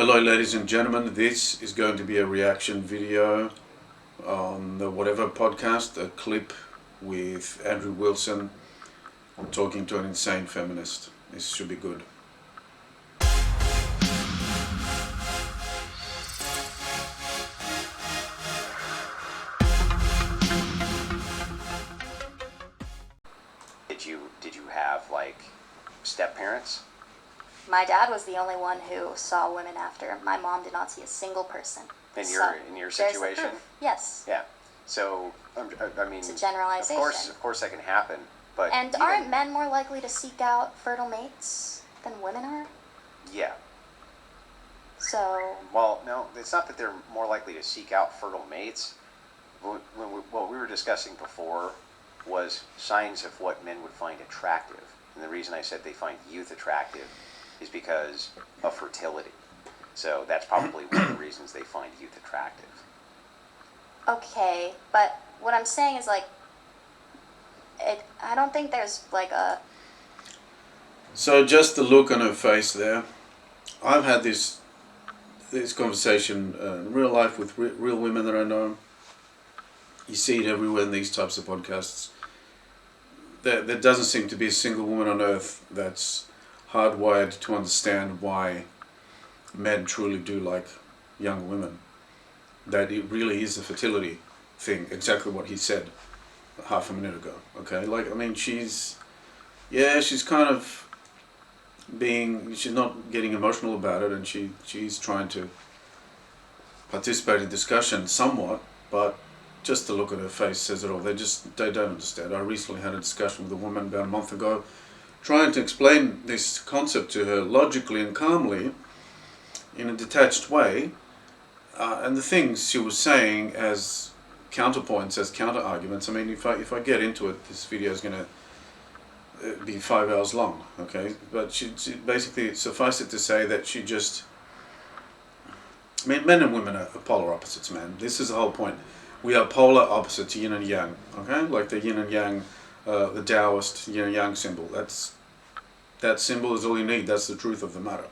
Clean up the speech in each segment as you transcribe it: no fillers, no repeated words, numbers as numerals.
Hello ladies and gentlemen, this is going to be a reaction video on the whatever podcast, a clip with Andrew Wilson talking to an insane feminist. This should be good. Did you have like step parents? My dad was the only one who saw women after. My mom did not see a single person. In your there's situation? the proof. Yes. Yeah. So I mean, It's a generalization. Of course, that can happen. But And aren't men more likely to seek out fertile mates than women are? Yeah. So Well, no, it's not that they're more likely to seek out fertile mates. What we were discussing before was signs of what men would find attractive. And the reason I said they find youth attractive is because of fertility. So that's probably one of the reasons they find youth attractive. okay, but what I'm saying is like, I don't think there's like a. So just the look on her face there. I've had this conversation in real life with real women that I know. You see it everywhere in these types of podcasts. There doesn't seem to be a single woman on earth that's hardwired to understand why men truly do like young women. That it really is a fertility thing, exactly what he said half a minute ago. Okay, like I mean, she's kind of she's not getting emotional about it, and she's trying to participate in discussion somewhat, but just the look at her face says it all. They don't understand. I recently had a discussion with a woman about a month ago, trying to explain this concept to her logically and calmly, in a detached way, and the things she was saying as counterpoints, as counter arguments. I mean, if I get into it, this video is going to be 5 hours long. Okay, but she basically, suffice it to say that she just. I mean, men and women are polar opposites, man. This is the whole point. We are polar opposites, yin and yang. Okay, like the yin and yang, the Taoist yin and yang symbol. That symbol is all you need. That's the truth of the matter.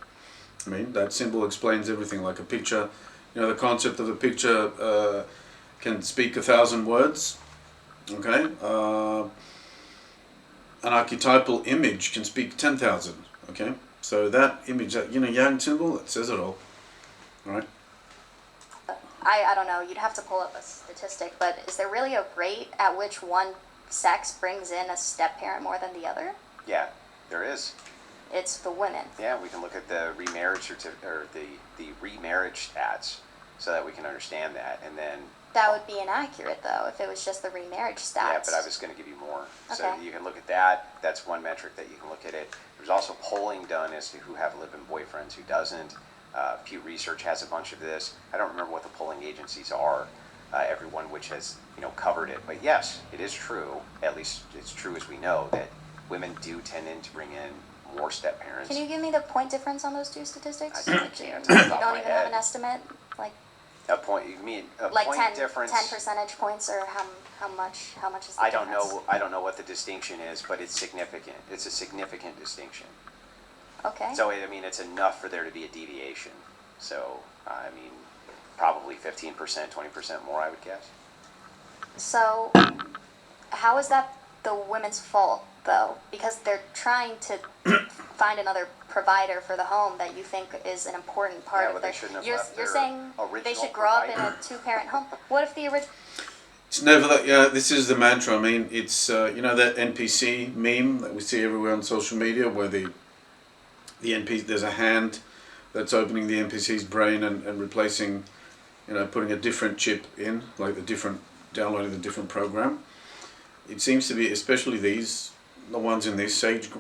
I mean, that symbol explains everything. Like a picture, you know, the concept of a picture can speak 1,000 words. Okay, an archetypal image can speak 10,000. Okay, so that image, that yin and yang symbol, that says it all. All right. I don't know, you'd have to pull up a statistic, but is there really a rate at which one sex brings in a step parent more than the other? Yeah, there is. It's the women. Yeah, we can look at the remarriage or the remarriage stats so that we can understand that, and then. That would be inaccurate, though, if it was just the remarriage stats. Yeah, but I was going to give you more. Okay. So you can look at that. That's one metric that you can look at it. There's also polling done as to who have live-in boyfriends, who doesn't. Pew Research has a bunch of this. I don't remember what the polling agencies are, everyone which has covered it. But yes, it is true, at least it's true as we know, that women do tend to bring in more step parents. Can you give me the point difference on those two statistics? I You can't. don't even have an estimate? Like A point, you mean a like point 10 difference? 10 percentage points, or how much is the I don't difference? know. I don't know what the distinction is, but it's significant. It's a significant distinction. Okay. So I mean, it's enough for there to be a deviation. So I mean, probably 15%, 20% more, I would guess. So, how is that the women's fault, though? Because they're trying to find another provider for the home that you think is an important part Yeah, of but their. they shouldn't have You're left their saying they original should grow up in provider. a two-parent home. What if the original? It's never that. Yeah, this is the mantra. I mean, it's that NPC meme that we see everywhere on social media, where the NPC, there's a hand that's opening the NPC's brain and replacing, putting a different chip in, like downloading the different program. It seems to be, especially the ones in this age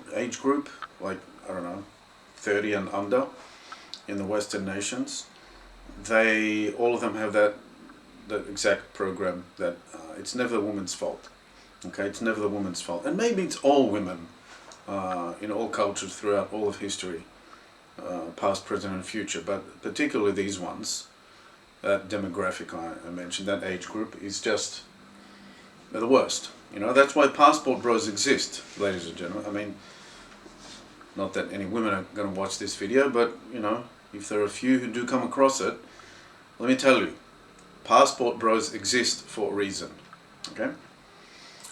group, like, I don't know, 30 and under, in the Western nations, all of them have that exact program that it's never the woman's fault. Okay, it's never the woman's fault. And maybe it's all women in all cultures throughout all of history, past, present, and future, but particularly these ones, that demographic I mentioned, that age group, is just, they're the worst. That's why passport bros exist, ladies and gentlemen. I mean, not that any women are going to watch this video, but, if there are a few who do come across it, let me tell you, passport bros exist for a reason. Okay?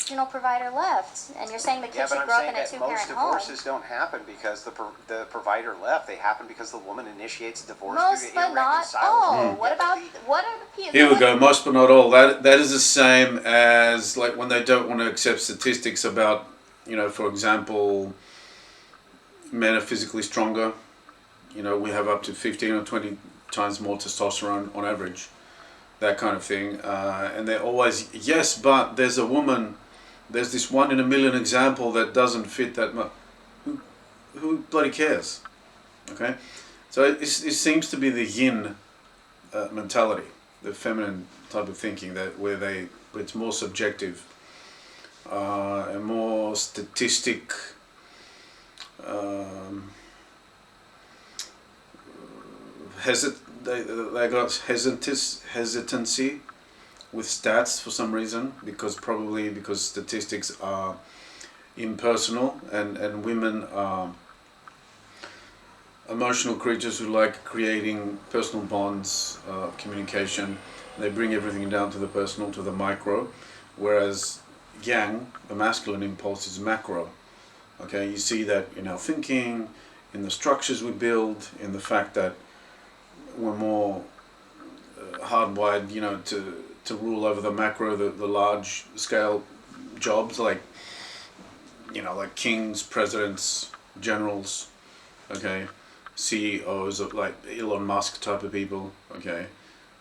Original provider left, and you're saying the Yeah, kid but should I'm grow up saying in a that two-parent most home. divorces don't happen because the provider left. They happen because the woman initiates a divorce Most, due to but not irreconcilable. all. What about what are the people? Here we go, most but not all. That is the same as like when they don't want to accept statistics about, for example, men are physically stronger. We have up to 15 or 20 times more testosterone on average. That kind of thing. And they're always, yes, but there's there's this 1 in a million example that doesn't fit that much. Who bloody cares? Okay? So it seems to be the yin mentality, the feminine type of thinking where it's more subjective and more statistic. They got hesitancy with stats for some reason, because statistics are impersonal, and women are emotional creatures who like creating personal bonds, communication. They bring everything down to the personal, to the micro, whereas yang, the masculine impulse, is macro. Okay, you see that in our thinking, in the structures we build, in the fact that we're more hardwired, to rule over the macro, the large scale jobs like kings, presidents, generals, okay, CEOs of like Elon Musk type of people, okay.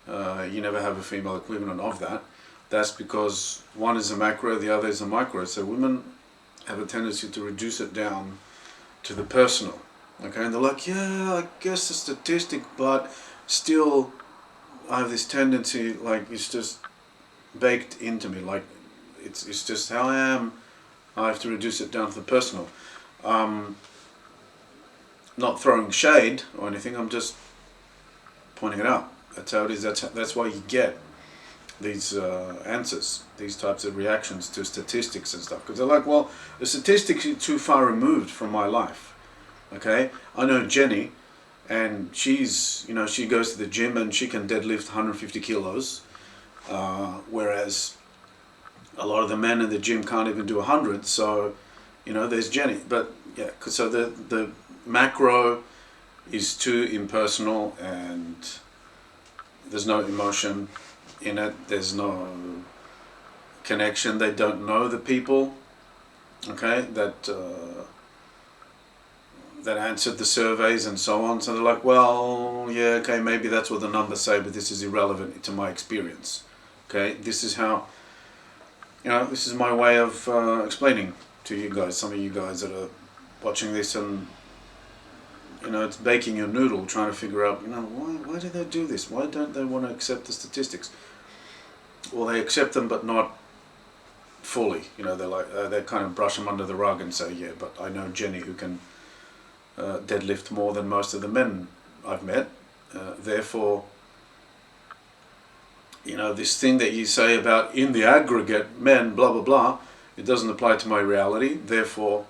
You never have a female equivalent of that. That's because one is a macro, the other is a micro. So women have a tendency to reduce it down to the personal, okay. And they're like, yeah, I guess the statistic, but still I have this tendency, like it's just baked into me, like it's just how I am. I have to reduce it down to the personal. Not throwing shade or anything, I'm just pointing it out. That's how it is. That's why you get these answers, these types of reactions to statistics and stuff, because they're like, well, the statistics are too far removed from my life. Okay, I know Jenny, and she's, she goes to the gym and she can deadlift 150 kilos, whereas a lot of the men in the gym can't even do 100. So, there's Jenny. But yeah, so the macro is too impersonal, and there's no emotion in it. There's no connection. They don't know the people, okay, that answered the surveys and so on. So they're like, well, yeah, okay, maybe that's what the numbers say, but this is irrelevant to my experience. Okay, this is how, this is my way of explaining to you guys, some of you guys that are watching this, and it's baking your noodle, trying to figure out, why do they do this? Why don't they want to accept the statistics? Well, they accept them, but not fully. They're like, they kind of brush them under the rug and say, yeah, but I know Jenny who can deadlift more than most of the men I've met. Therefore, this thing that you say about in the aggregate men, blah, blah, blah, it doesn't apply to my reality. Therefore,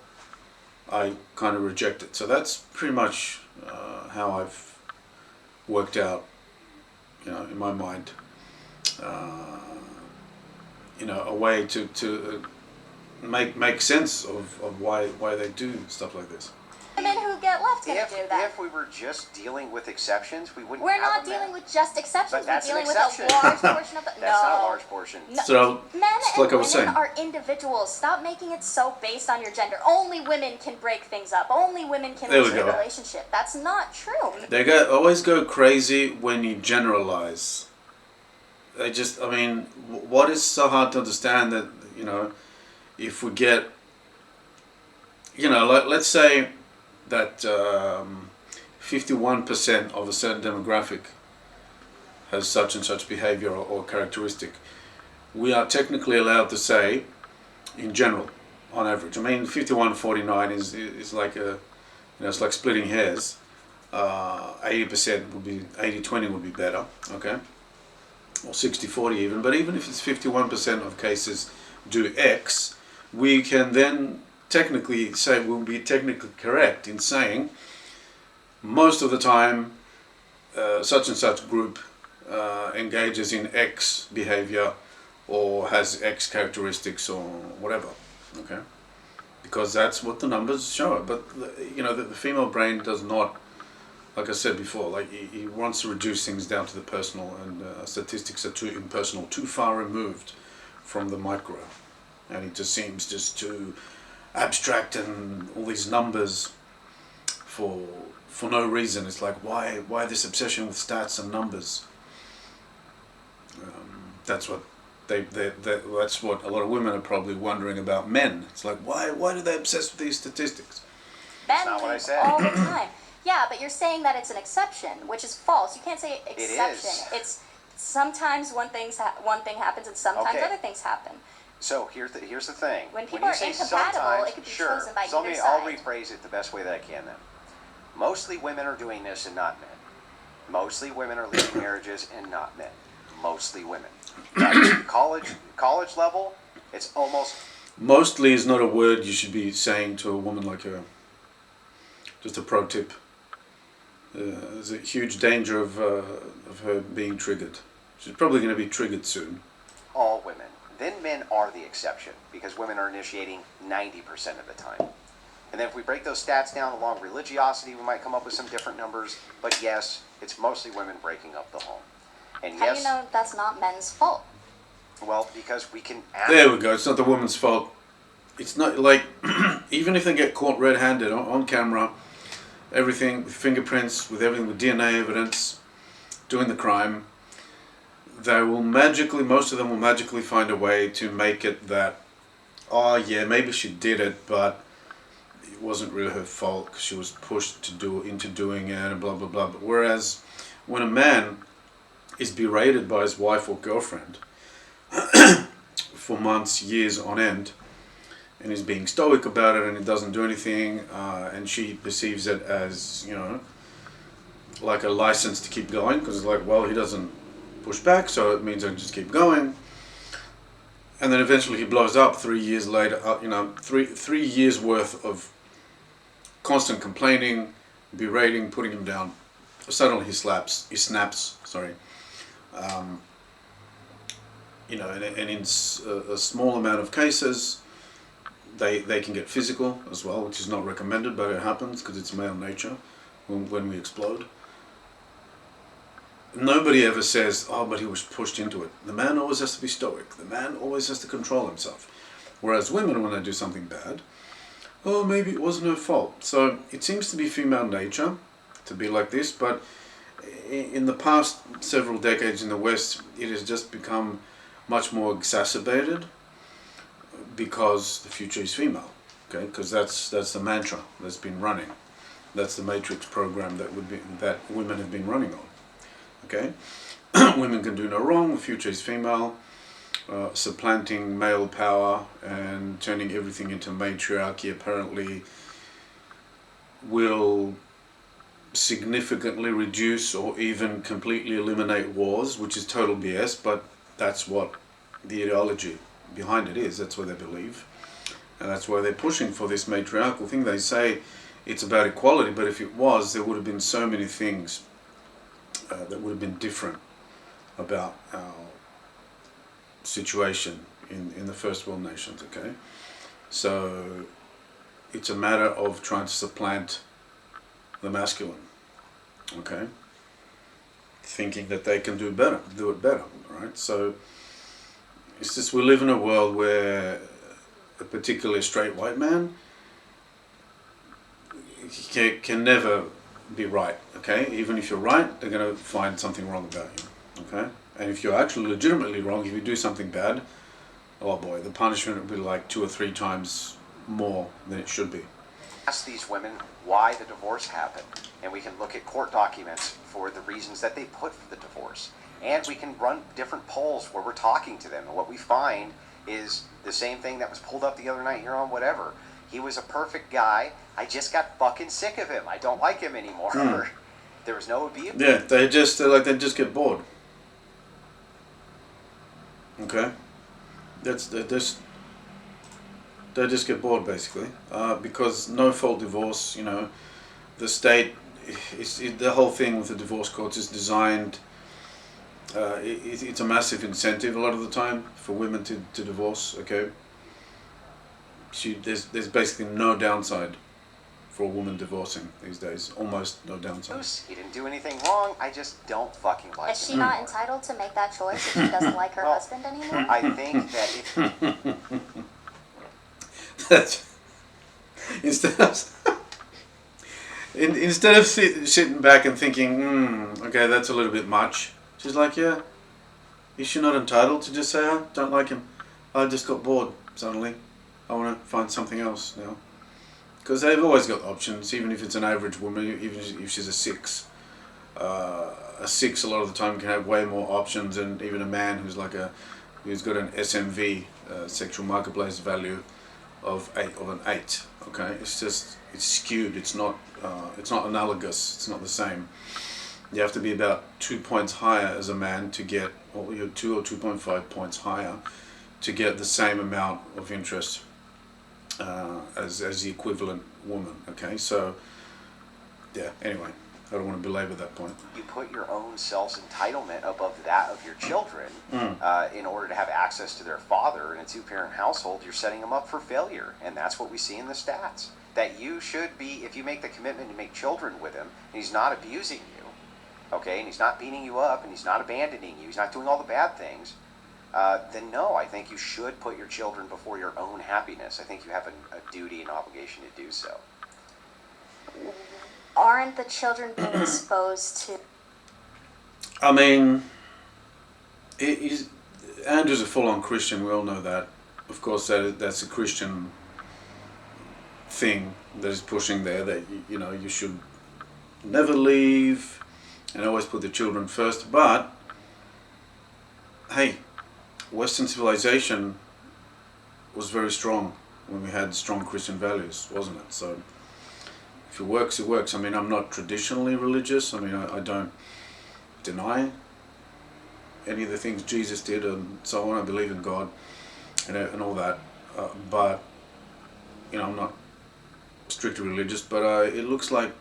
I kind of reject it. So that's pretty much how I've worked out, in my mind, a way to make sense of why they do stuff like this. Women who get left gonna do that. If we were just dealing with exceptions, we wouldn't. We're have not them dealing now. with just exceptions. But that's We're dealing an with exception. a large portion of the. That's no. not a large portion. No. So, Men it's and like I was women saying. are individuals. Stop making it so based on your gender. Only women can break things up. Only women can There we lose a go. relationship. That's not true. They always go crazy when you generalize. They just, what is so hard to understand that, if we get, let's say that 51% of a certain demographic has such and such behavior or characteristic. We are technically allowed to say, in general, on average. 51-49 is like it's like splitting hairs. 80% would be 80-20 would be better, okay, or 60-40 even. But even if it's 51% of cases do X, we can then technically say we'll be technically correct in saying most of the time such and such group engages in X behavior or has X characteristics or whatever, okay? Because that's what the numbers show. But the female brain does not, like I said before, like he wants to reduce things down to the personal, and statistics are too impersonal, too far removed from the micro, and it just seems just too abstract and all these numbers for no reason. It's like, why this obsession with stats and numbers? That's what that's what a lot of women are probably wondering about men. It's like, why do they obsess with these statistics? That's not what I said. all the time. Yeah, but you're saying that it's an exception, which is false. You can't say exception. It's sometimes one thing happens and sometimes other things happen. So here's the thing. When people are incompatible, it could be chosen by either side. I'll rephrase it the best way that I can then. Mostly women are doing this and not men. Mostly women are leaving marriages and not men. Mostly women. College level, it's almost... Mostly is not a word you should be saying to a woman like her. Just a pro tip. There's a huge danger of her being triggered. She's probably going to be triggered soon. All women. Then men are the exception, because women are initiating 90% of the time. And then if we break those stats down along religiosity, we might come up with some different numbers. But yes, it's mostly women breaking up the home. And How yes, do you know that's not men's fault? well, because we can... There we go. It's not the woman's fault. It's not like, even if they get caught red-handed on camera, everything, with fingerprints, with everything, with DNA evidence, doing the crime, most of them will magically find a way to make it that, oh yeah, maybe she did it, but it wasn't really her fault because she was pushed into doing it and blah, blah, blah. But whereas when a man is berated by his wife or girlfriend for months, years on end, and is being stoic about it and he doesn't do anything, and she perceives it as, like a license to keep going, because it's like, well, he doesn't push back, so it means I can just keep going. And then eventually he blows up 3 years later, 3 years worth of constant complaining, berating, putting him down. Suddenly he snaps, sorry. And in a small amount of cases, they can get physical as well, which is not recommended, but it happens because it's male nature when we explode. Nobody ever says, oh, but he was pushed into it. The man always has to be stoic. The man always has to control himself. Whereas women, when they do something bad, oh, maybe it wasn't her fault. So it seems to be female nature to be like this, but in the past several decades in the West, it has just become much more exacerbated because the future is female, okay? Because that's the mantra that's been running. That's the matrix program that women have been running on. Okay, women can do no wrong. The future is female, supplanting male power and turning everything into matriarchy. Apparently, will significantly reduce or even completely eliminate wars, which is total BS. But that's what the ideology behind it is. That's what they believe, and that's why they're pushing for this matriarchal thing. They say it's about equality, but if it was, there would have been so many things that would have been different about our situation in the first world nations, okay? So it's a matter of trying to supplant the masculine, okay? Thinking that they can do it better, right? So it's just we live in a world where a particularly straight white man can never be right, okay? Even if you're right, they're going to find something wrong about you, okay? And if you're actually legitimately wrong, if you do something bad, oh boy, the punishment will be like 2 or 3 times more than it should be. Ask these women why the divorce happened, and we can look at court documents for the reasons that they put for the divorce. And we can run different polls where we're talking to them, and what we find is the same thing that was pulled up the other night here on whatever. He was a perfect guy. I just got fucking sick of him. I don't like him anymore. There was no abuse. Yeah, they just get bored. Okay, they just get bored basically because no fault divorce. The state the whole thing with the divorce courts is designed. It's a massive incentive a lot of the time for women to divorce. Okay, there's basically no downside for a woman divorcing these days. Almost no downside. He didn't do anything wrong. I just don't fucking like him. Is she not entitled to make that choice if she doesn't like her Well, husband anymore? I think that if That's instead of sitting back and thinking, okay, that's a little bit much. She's like, yeah, is she not entitled to just say, I don't like him. I just got bored suddenly. I want to find something else now. Because they've always got options, even if it's an average woman, even if she's a 6. A 6 a lot of the time can have way more options than even a man who's who's got an SMV, sexual marketplace value of an 8. Okay, it's skewed. It's not analogous. It's not the same. You have to be about 2 points higher as a man to get, or you're 2 or 2.5 points higher to get the same amount of interest as the equivalent woman. Okay, so yeah. Anyway, I don't want to belabor that point. you put your own self's entitlement above that of your children in order to have access to their father in a 2-parent household, you're setting them up for failure. And that's what we see in the stats. That you should be, if you make the commitment to make children with him, and he's not abusing you, okay, and he's not beating you up, and he's not abandoning you, he's not doing all the bad things, then no, I think you should put your children before your own happiness. I think you have a duty and obligation to do so. Aren't the children being exposed to? I mean, Andrew's a full-on Christian. We all know that. Of course, that's a Christian thing that is pushing there. That you should never leave and always put the children first. But hey, Western civilization was very strong when we had strong Christian values, wasn't it? So if it works, it works. I mean, I'm not traditionally religious. I mean, I don't deny any of the things Jesus did and so on. I believe in God and all that. But, I'm not strictly religious. But it looks like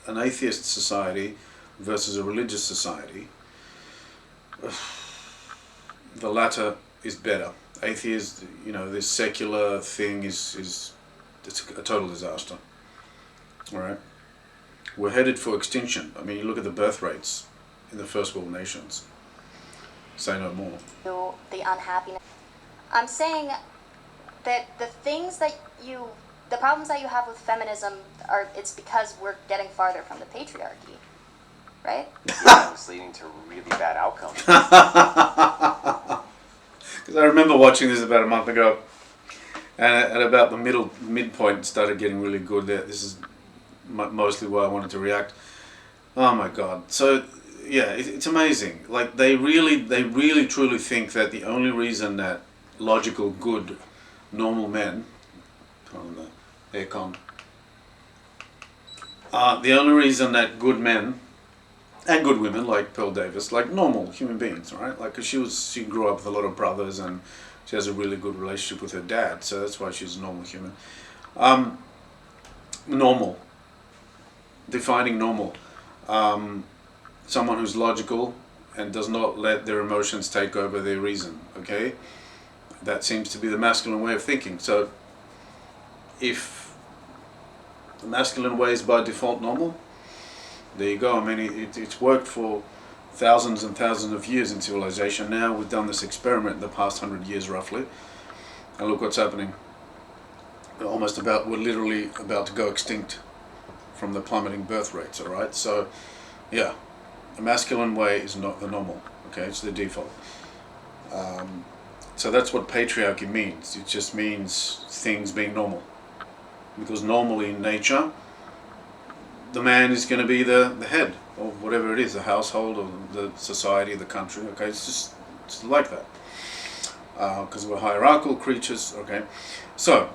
an atheist society versus a religious society. The latter is better. Atheist, this secular thing it's a total disaster. All right, we're headed for extinction. I mean, you look at the birth rates in the first world nations. Say no more. The unhappiness. I'm saying that the problems that you have with feminism it's because we're getting farther from the patriarchy, right? Yeah, it's leading to really bad outcomes. Because I remember watching this about a month ago, and at about the midpoint, it started getting really good. This is mostly why I wanted to react. Oh my God! So yeah, it's amazing. Like they really truly think that the only reason that logical, good, normal men, on the aircon, the only reason that good men and good women like Pearl Davis, like normal human beings, right? Like, 'cause she grew up with a lot of brothers and she has a really good relationship with her dad, so that's why she's a normal human. Normal. Defining normal. Someone who's logical and does not let their emotions take over their reason, okay? That seems to be the masculine way of thinking. So, if the masculine way is by default normal, there you go. I mean, it's worked for thousands and thousands of years in civilization. Now we've done this experiment in the past 100 years roughly, and look what's happening. We're literally about to go extinct from the plummeting birth rates. All right, so yeah, the masculine way is not the normal. Okay, it's the default. So that's what patriarchy means. It just means things being normal, because normally in nature, the man is going to be the head of whatever it is, the household or the society, the country. Okay, it's just like that, because we're hierarchical creatures. Okay, so,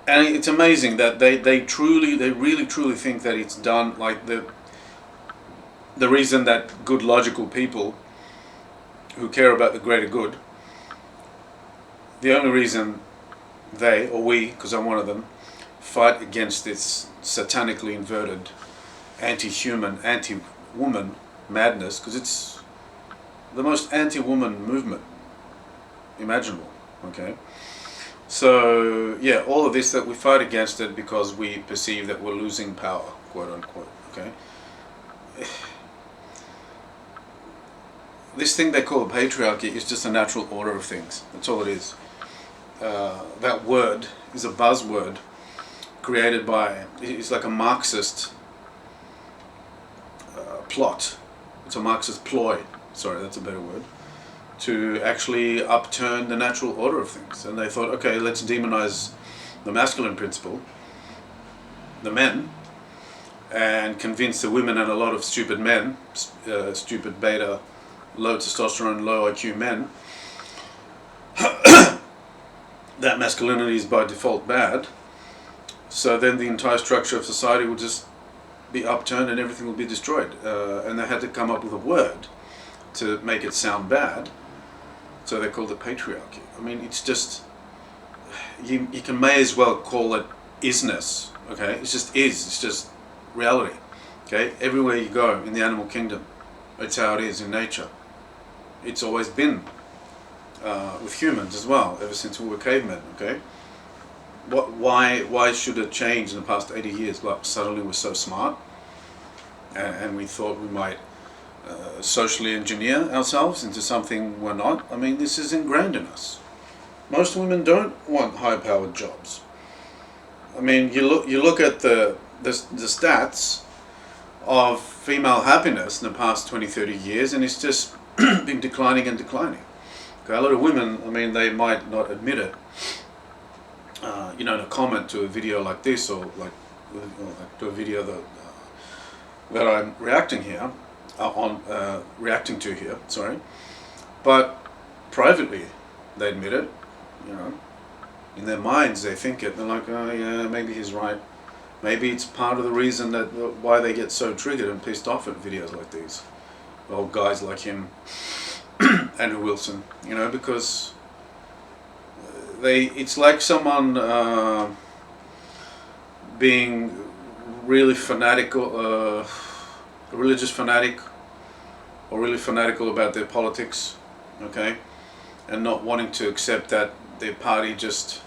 and it's amazing that they really truly think that it's done like the reason that good logical people who care about the greater good, the only reason they or we, because I'm one of them, fight against this satanically inverted, anti-human, anti-woman madness, because it's the most anti-woman movement imaginable, okay? So, yeah, all of this, that we fight against it because we perceive that we're losing power, quote unquote, okay? This thing they call a patriarchy is just a natural order of things. That's all it is. That word is a buzzword created by, it's like a Marxist plot. It's a Marxist ploy, sorry, that's a better word, to actually upturn the natural order of things. And they thought, okay, let's demonize the masculine principle, the men, and convince the women and a lot of stupid men, stupid beta, low testosterone, low IQ men, that masculinity is by default bad. So then the entire structure of society will just be upturned and everything will be destroyed. And they had to come up with a word to make it sound bad. So they called it patriarchy. I mean, it's just, you can may as well call it isness, okay? It's just is, it's just reality, okay? Everywhere you go in the animal kingdom, it's how it is in nature. It's always been with humans as well, ever since we were cavemen, okay? Why should it change in the past 80 years? Well, suddenly we're so smart and we thought we might socially engineer ourselves into something we're not. I mean, this is ingrained in us. Most women don't want high-powered jobs. I mean, you look at the stats of female happiness in the past 20, 30 years, and it's just been declining and declining. Okay, a lot of women, I mean, they might not admit it, in a comment to a video like this, or like to a video that I'm reacting here, reacting to here, sorry. But privately, they admit it, in their minds they think it. They're like, oh yeah, maybe he's right. Maybe it's part of the reason that why they get so triggered and pissed off at videos like these. Old guys like him, Andrew Wilson, because it's like someone being really fanatical, a religious fanatic, or really fanatical about their politics, okay, and not wanting to accept that their party just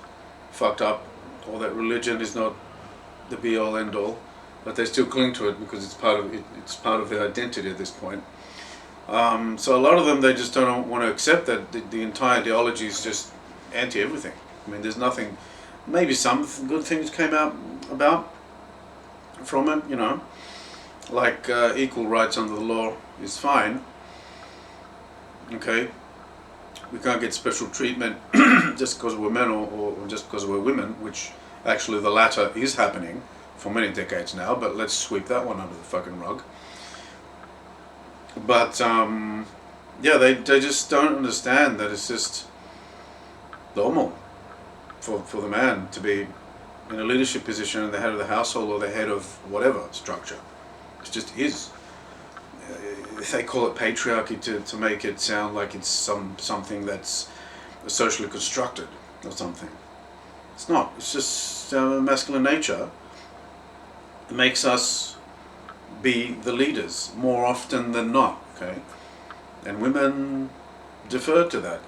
fucked up, or that religion is not the be all end all, but they still cling to it because it's part of it, it's part of their identity at this point. So a lot of them, they just don't want to accept that the entire ideology is just anti everything. I mean, there's nothing. Maybe some good things came out about from it, like equal rights under the law is fine. Okay, we can't get special treatment just because we're men or just because we're women, which actually the latter is happening for many decades now, but let's sweep that one under the fucking rug. But yeah, they just don't understand that it's just normal for the man to be in a leadership position and the head of the household or the head of whatever structure. It just is. They call it patriarchy to make it sound like it's something that's socially constructed or something. It's not. It's just masculine nature. It makes us be the leaders more often than not, okay? And women defer to that,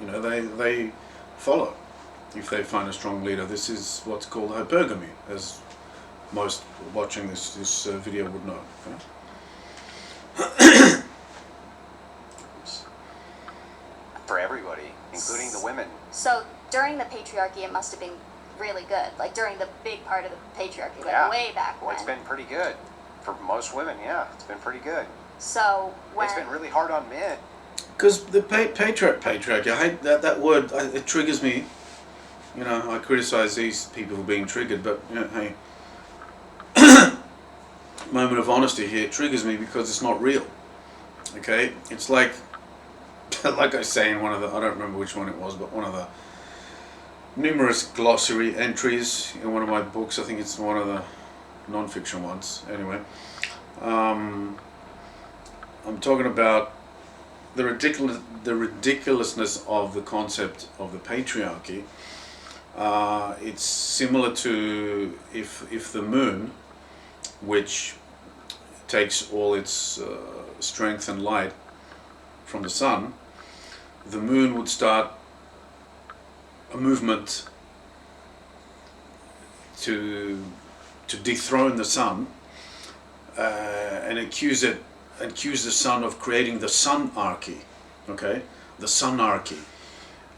they follow if they find a strong leader. This is what's called hypergamy, as most watching this video would know, okay? For everybody, including the women. So during the patriarchy, it must have been really good. Like during the big part of the patriarchy, like Yeah. way back when. It's been pretty good. For most women, yeah, it's been pretty good. So when It's been really hard on men. Because the patriarchy, I hate that word. It triggers me. I criticize these people for being triggered, but hey, moment of honesty here. It triggers me because it's not real. Okay, it's like I say in one of the, I don't remember which one it was, but one of the numerous glossary entries in one of my books. I think it's one of the non-fiction ones. Anyway, I'm talking about the ridiculousness of the concept of the patriarchy, It's similar to if the moon, which takes all its strength and light from the sun, the moon would start a movement to dethrone the sun and accuse the sun of creating the sunarchy, okay, the sunarchy,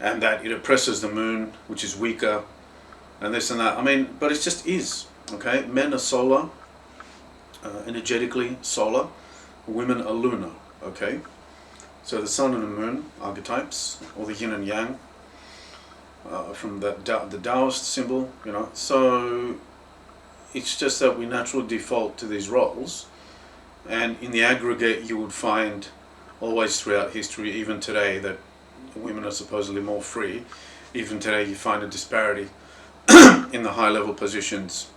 and that it oppresses the moon, which is weaker, and this and that. I mean, but it just is, okay. Men are solar, energetically solar. Women are lunar, okay. So the sun and the moon archetypes, or the yin and yang, from the Taoist symbol, you know. So it's just that we naturally default to these roles, and in the aggregate you would find always throughout history, even today, that women are supposedly more free. Even today you find a disparity in the high level positions,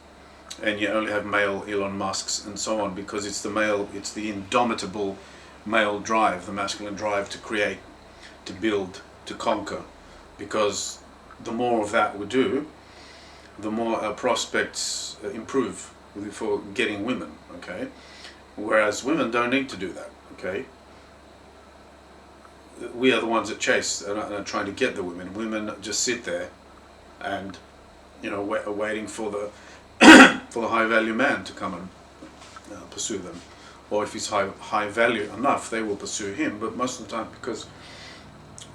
and you only have male Elon Musks and so on, because it's the indomitable male drive, the masculine drive to create, to build, to conquer, because the more of that we do, the more our prospects improve for getting women, okay? Whereas women don't need to do that, okay? We are the ones that chase and are trying to get the women. Women just sit there and, you know, waiting for the for the high value man to come and pursue them. Or if he's high value enough, they will pursue him. But most of the time, because,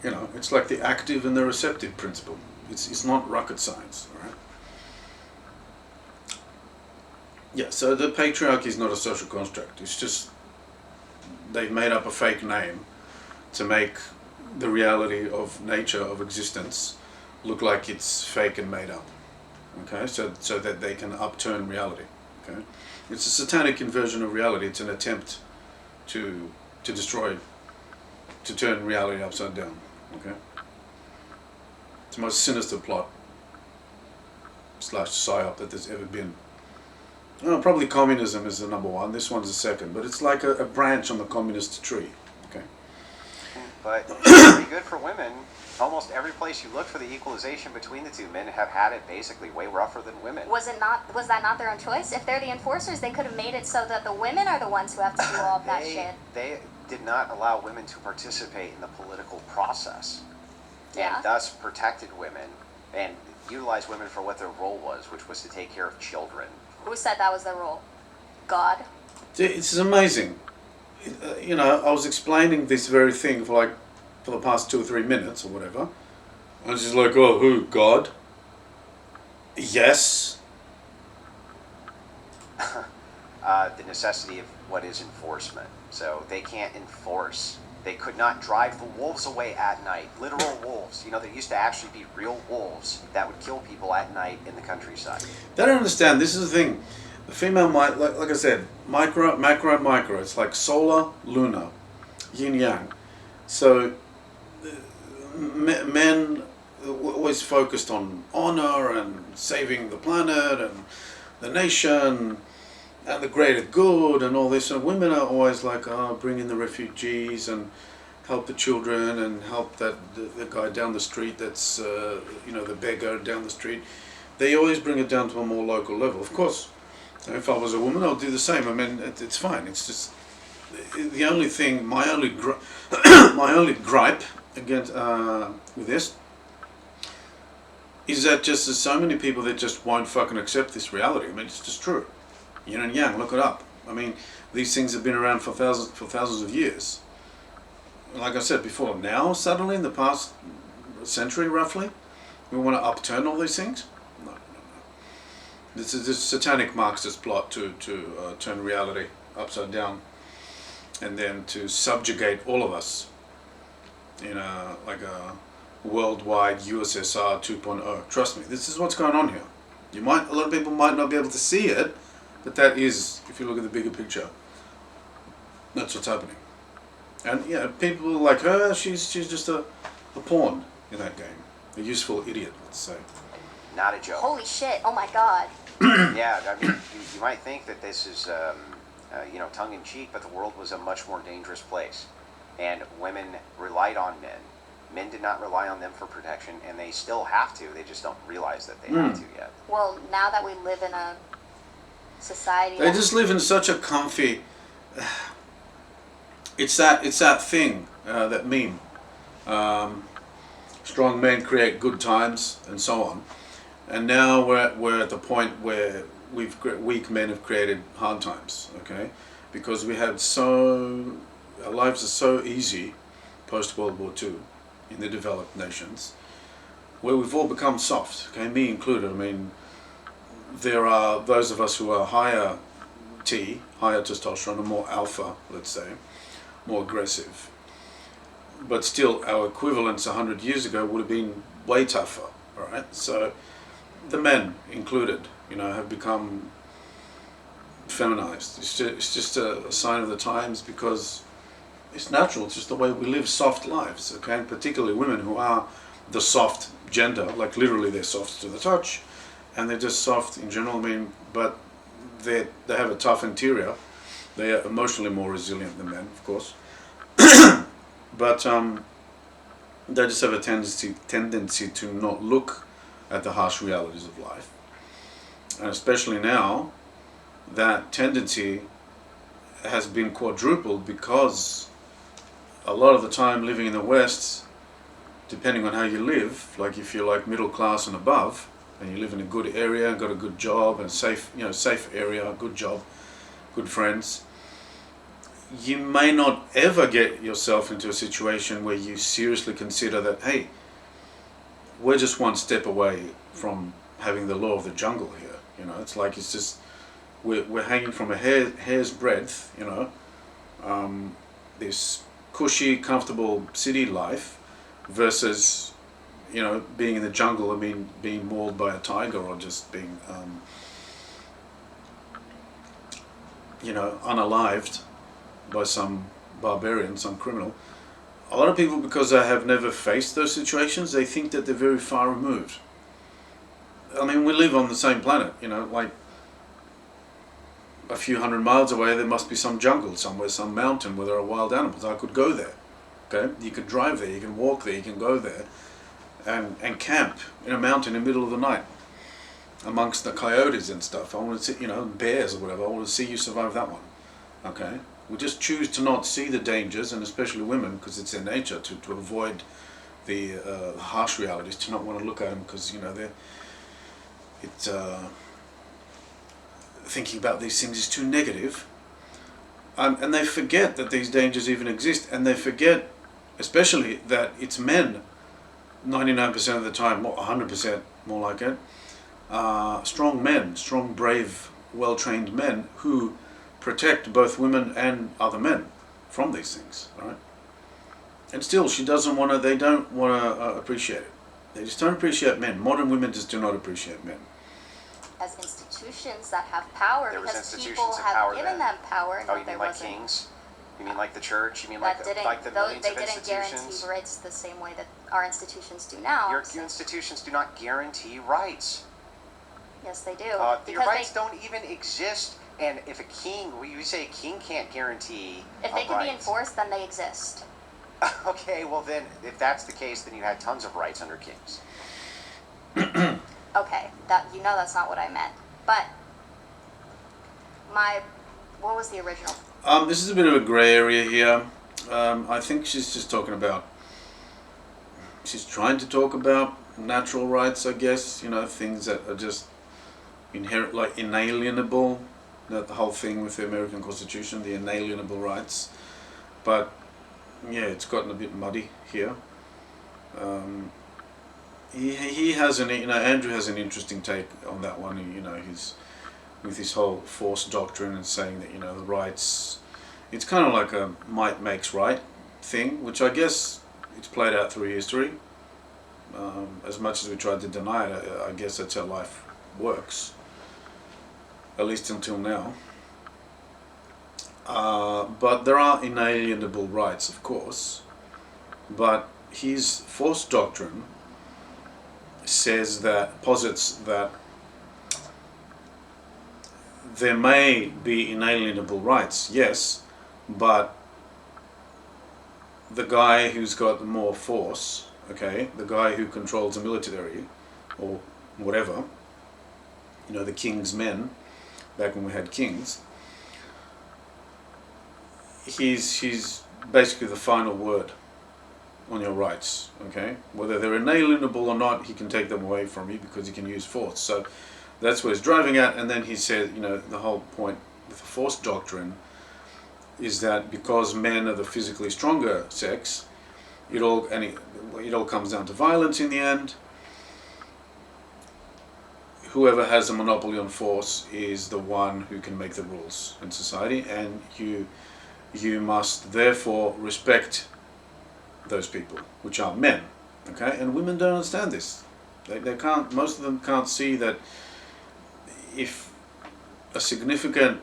you know, it's like the active and the receptive principle. It's not rocket science, right? Yeah, so the patriarchy is not a social construct. It's just they've made up a fake name to make the reality of nature, of existence, look like it's fake and made up. Okay, so that they can upturn reality. Okay, it's a satanic inversion of reality. It's an attempt to destroy, to turn reality upside down. Okay, it's the most sinister plot / psyop that there's ever been. Oh, probably communism is the number one. This one's the second, but it's like a branch on the communist tree. Okay, but it's pretty good for women. Almost every place you look for the equalization between the two, men have had it basically way rougher than women. Was that not their own choice? If they're the enforcers, they could have made it so that the women are the ones who have to do all of that shit. They did not allow women to participate in the political process, Yeah. and thus protected women and utilized women for what their role was, which was to take care of children. Who said that was their role? God? it's amazing. You know, I was explaining this very thing for the past 2 or 3 minutes or whatever. I was just like, oh, who? God? Yes. The necessity of what is enforcement. So they can't enforce. They could not drive the wolves away at night. Literal wolves. You know, there used to actually be real wolves that would kill people at night in the countryside. They don't understand. This is the thing. The female, like I said, micro, macro, micro. It's like solar, lunar, yin yang. So men were always focused on honor and saving the planet and the nation and the greater good and all this, and women are always like, oh, bring in the refugees and help the children and help the guy down the street that's you know, the beggar down the street. They always bring it down to a more local level. Of course, if I was a woman, I'd do the same. I mean, it's fine. It's just the only thing, my only gripe against with this is that just there's so many people that just won't fucking accept this reality. I mean, it's just true. Yin and yang, look it up. I mean, these things have been around for thousands of years. Like I said before, now suddenly in the past century roughly, we want to upturn all these things. No. This is this satanic Marxist plot to turn reality upside down, and then to subjugate all of us in a worldwide USSR 2.0. Trust me, this is what's going on here. A lot of people might not be able to see it, but that is, if you look at the bigger picture, that's what's happening. And yeah, people like her, she's just a pawn in that game, a useful idiot, let's say. Not a joke. Holy shit, oh my god. Yeah, I mean, you might think that this is, you know, tongue-in-cheek, but the world was a much more dangerous place. And women relied on men Men did not rely on them for protection, and they still have to. They just don't realize that they have to yet. Well, now that we live in a society, They just live in such a comfy. It's that thing, that meme. Strong men create good times, and so on. And now we're at the point where weak men have created hard times. Okay, because our lives are so easy post World War II in the developed nations, where we've all become soft. Okay, me included. I mean, there are those of us who are higher testosterone, or more alpha, let's say, more aggressive. But still, our equivalents 100 years ago would have been way tougher, all right? So the men included, have become feminized. It's just a sign of the times, because it's natural. It's just the way we live soft lives, okay? And particularly women, who are the soft gender, like literally they're soft to the touch, and they're just soft in general. I mean, but they have a tough interior. They are emotionally more resilient than men, of course. But they just have a tendency to not look at the harsh realities of life. And especially now, that tendency has been quadrupled, because a lot of the time living in the West, depending on how you live, like if you're like middle class and above, and you live in a good area and got a good job and safe area, good job, good friends, you may not ever get yourself into a situation where you seriously consider that, hey, we're just one step away from having the law of the jungle here. It's like it's just we're hanging from a hair's breadth. This cushy, comfortable city life versus being in the jungle. I mean, being mauled by a tiger, or just being unalived by some barbarian, some criminal. A lot of people, because they have never faced those situations, they think that they're very far removed. I mean, we live on the same planet, like a few hundred miles away there must be some jungle somewhere, some mountain where there are wild animals. I could go there, okay? You could drive there, you can walk there, you can go there and camp in a mountain in the middle of the night amongst the coyotes and stuff. I want to see, bears or whatever. I want to see you survive that one, okay? We just choose to not see the dangers, and especially women, because it's their nature to avoid the harsh realities, to not want to look at them, because thinking about these things is too negative, and they forget that these dangers even exist, and they forget, especially, that it's men, 99% of the time, 100% more like it, strong men, strong, brave, well-trained men who protect both women and other men from these things, right? And still, they don't want to appreciate it. They just don't appreciate men. Modern women just do not appreciate men. As institutions that have power, There was because institutions people of have power given then. them power. Oh, you mean like kings? You mean like the church? You mean like the millions they of didn't guarantee institutions? rights the same way that our institutions do now. Your institutions do not guarantee rights. Yes, they do. Your rights don't even exist. And if a king, you say a king can't guarantee if they can be enforced, then they exist. Okay, well then, if that's the case, then you had tons of rights under kings. Okay, that's not what I meant. But what was the original? This is a bit of a grey area here. I think she's trying to talk about natural rights, I guess, things that are just inherent, like inalienable, the whole thing with the American Constitution, the inalienable rights. But yeah, it's gotten a bit muddy here. He has Andrew has an interesting take on that one. He's with his whole force doctrine and saying that the rights, it's kind of like a might makes right thing, which I guess it's played out through history. As much as we tried to deny it, I guess that's how life works, at least until now. But there are inalienable rights, of course. But his force doctrine posits that there may be inalienable rights, yes, but the guy who's got more force, okay, the guy who controls the military or whatever, you know, the king's men, back when we had kings, he's basically the final word on your rights, okay? Whether they're inalienable or not, he can take them away from you because he can use force. So that's what he's driving at. And then he said, you know, the whole point with the force doctrine is that because men are the physically stronger sex, it all comes down to violence in the end. Whoever has a monopoly on force is the one who can make the rules in society, and you must therefore respect those people, which are men, okay? And women don't understand this. They can't. Most of them can't see that if a significant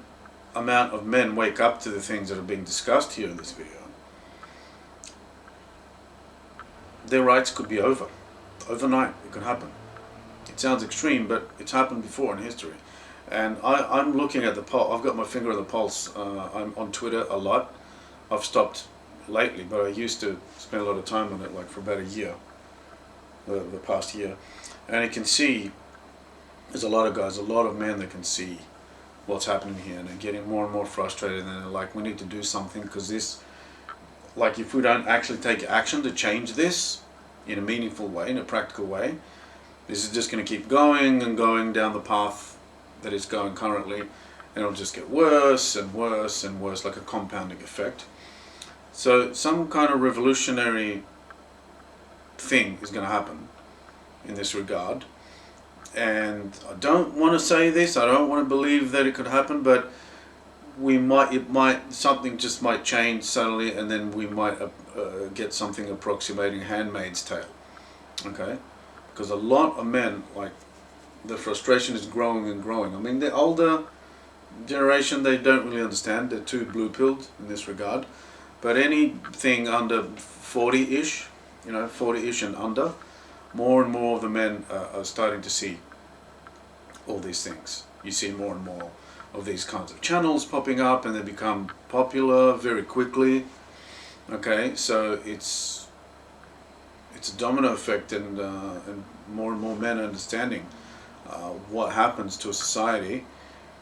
amount of men wake up to the things that are being discussed here in this video, their rights could be over. Overnight, it could happen. It sounds extreme, but it's happened before in history. And I'm looking at the pulse. I've got my finger on the pulse. I'm on Twitter a lot. I've stopped lately, but I used to spend a lot of time on it, like for about a year, the past year. And you can see, there's a lot of guys, a lot of men that can see what's happening here, and they're getting more and more frustrated, and they're like, we need to do something, because this, like, if we don't actually take action to change this in a meaningful way, in a practical way, this is just going to keep going and going down the path that it's going currently, and it'll just get worse and worse and worse, like a compounding effect. So some kind of revolutionary thing is going to happen in this regard. And I don't want to say this, I don't want to believe that it could happen, but something just might change suddenly, and then we might get something approximating Handmaid's Tale, okay? Because a lot of men, like, the frustration is growing and growing. I mean, the older generation, they don't really understand, they're too blue-pilled in this regard, but anything under 40-ish, you know, 40-ish and under, more and more of the men are starting to see all these things. You see more and more of these kinds of channels popping up, and they become popular very quickly. Okay, so it's a domino effect, and more men are understanding what happens to a society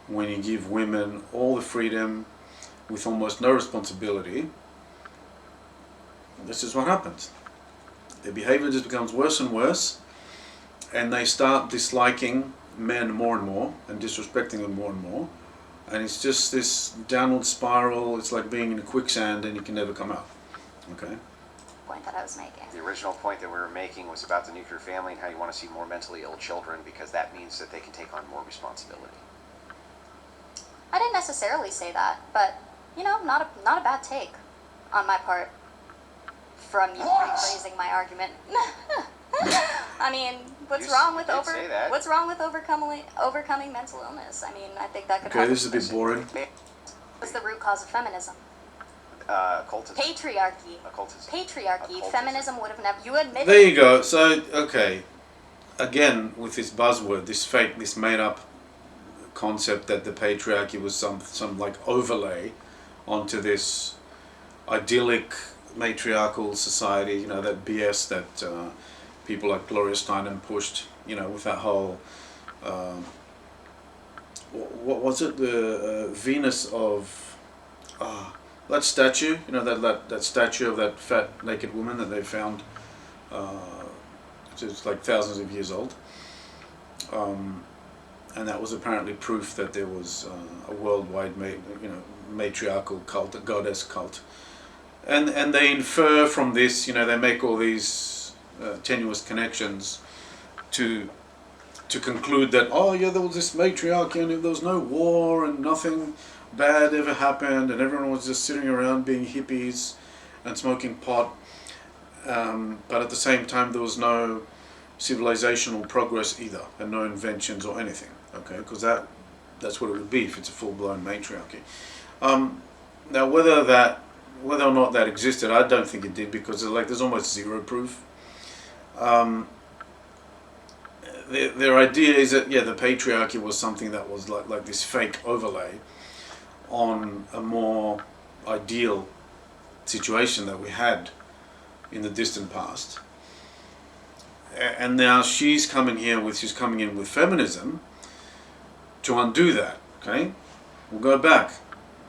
when you give women all the freedom with almost no responsibility. This is what happens. Their behavior just becomes worse and worse, and they start disliking men more and more and disrespecting them more and more, and it's just this downward spiral. It's like being in a quicksand and you can never come out. Okay? Point that I was making. The original point that we were making was about the nuclear family and how you want to see more mentally ill children, because that means that they can take on more responsibility. I didn't necessarily say that, but, you know, not a bad take on my part from you rephrasing my argument. I mean, what's wrong with overcoming mental illness? I mean, I think that could. Okay, this is a bit boring. What's the root cause of feminism? Occultism. Patriarchy. Occultism. Patriarchy. Occultism. Feminism would have never. You admitted. There you go. So, okay, again with this buzzword, this fake, this made-up concept that the patriarchy was some like overlay onto this idyllic matriarchal society. You know, that BS that people like Gloria Steinem pushed. You know, with that whole what was it? The Venus of that statue. You know, that statue of that fat naked woman that they found. It's like thousands of years old. And that was apparently proof that there was a worldwide, matriarchal cult, a goddess cult. And they infer from this, you know, they make all these tenuous connections to conclude that, oh yeah, there was this matriarchy and there was no war and nothing bad ever happened and everyone was just sitting around being hippies and smoking pot. But at the same time, there was no civilizational progress either, and no inventions or anything. Okay, because that's what it would be if it's a full-blown matriarchy. Now, whether or not that existed, I don't think it did, because there's almost zero proof. Their idea is that the patriarchy was something that was like this fake overlay on a more ideal situation that we had in the distant past. And now she's coming in with feminism to undo that. Okay, we'll go back.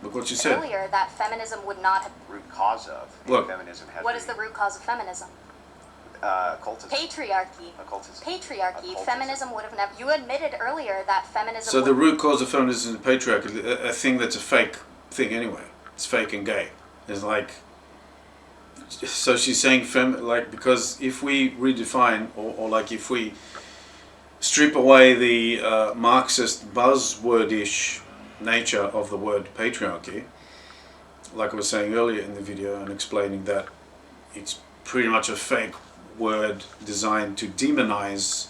Look what she said earlier that feminism would not have. Root cause of Look, feminism has. What is the root cause of feminism? Occultism. Patriarchy. Occultism. Patriarchy. Occultism. Feminism would have never. You admitted earlier that feminism. So the root cause of feminism is patriarchy, a thing that's a fake thing anyway. It's fake and gay. It's like, so she's saying because if we redefine or like if we strip away the Marxist buzzwordish nature of the word patriarchy, like I was saying earlier in the video and explaining that it's pretty much a fake word designed to demonize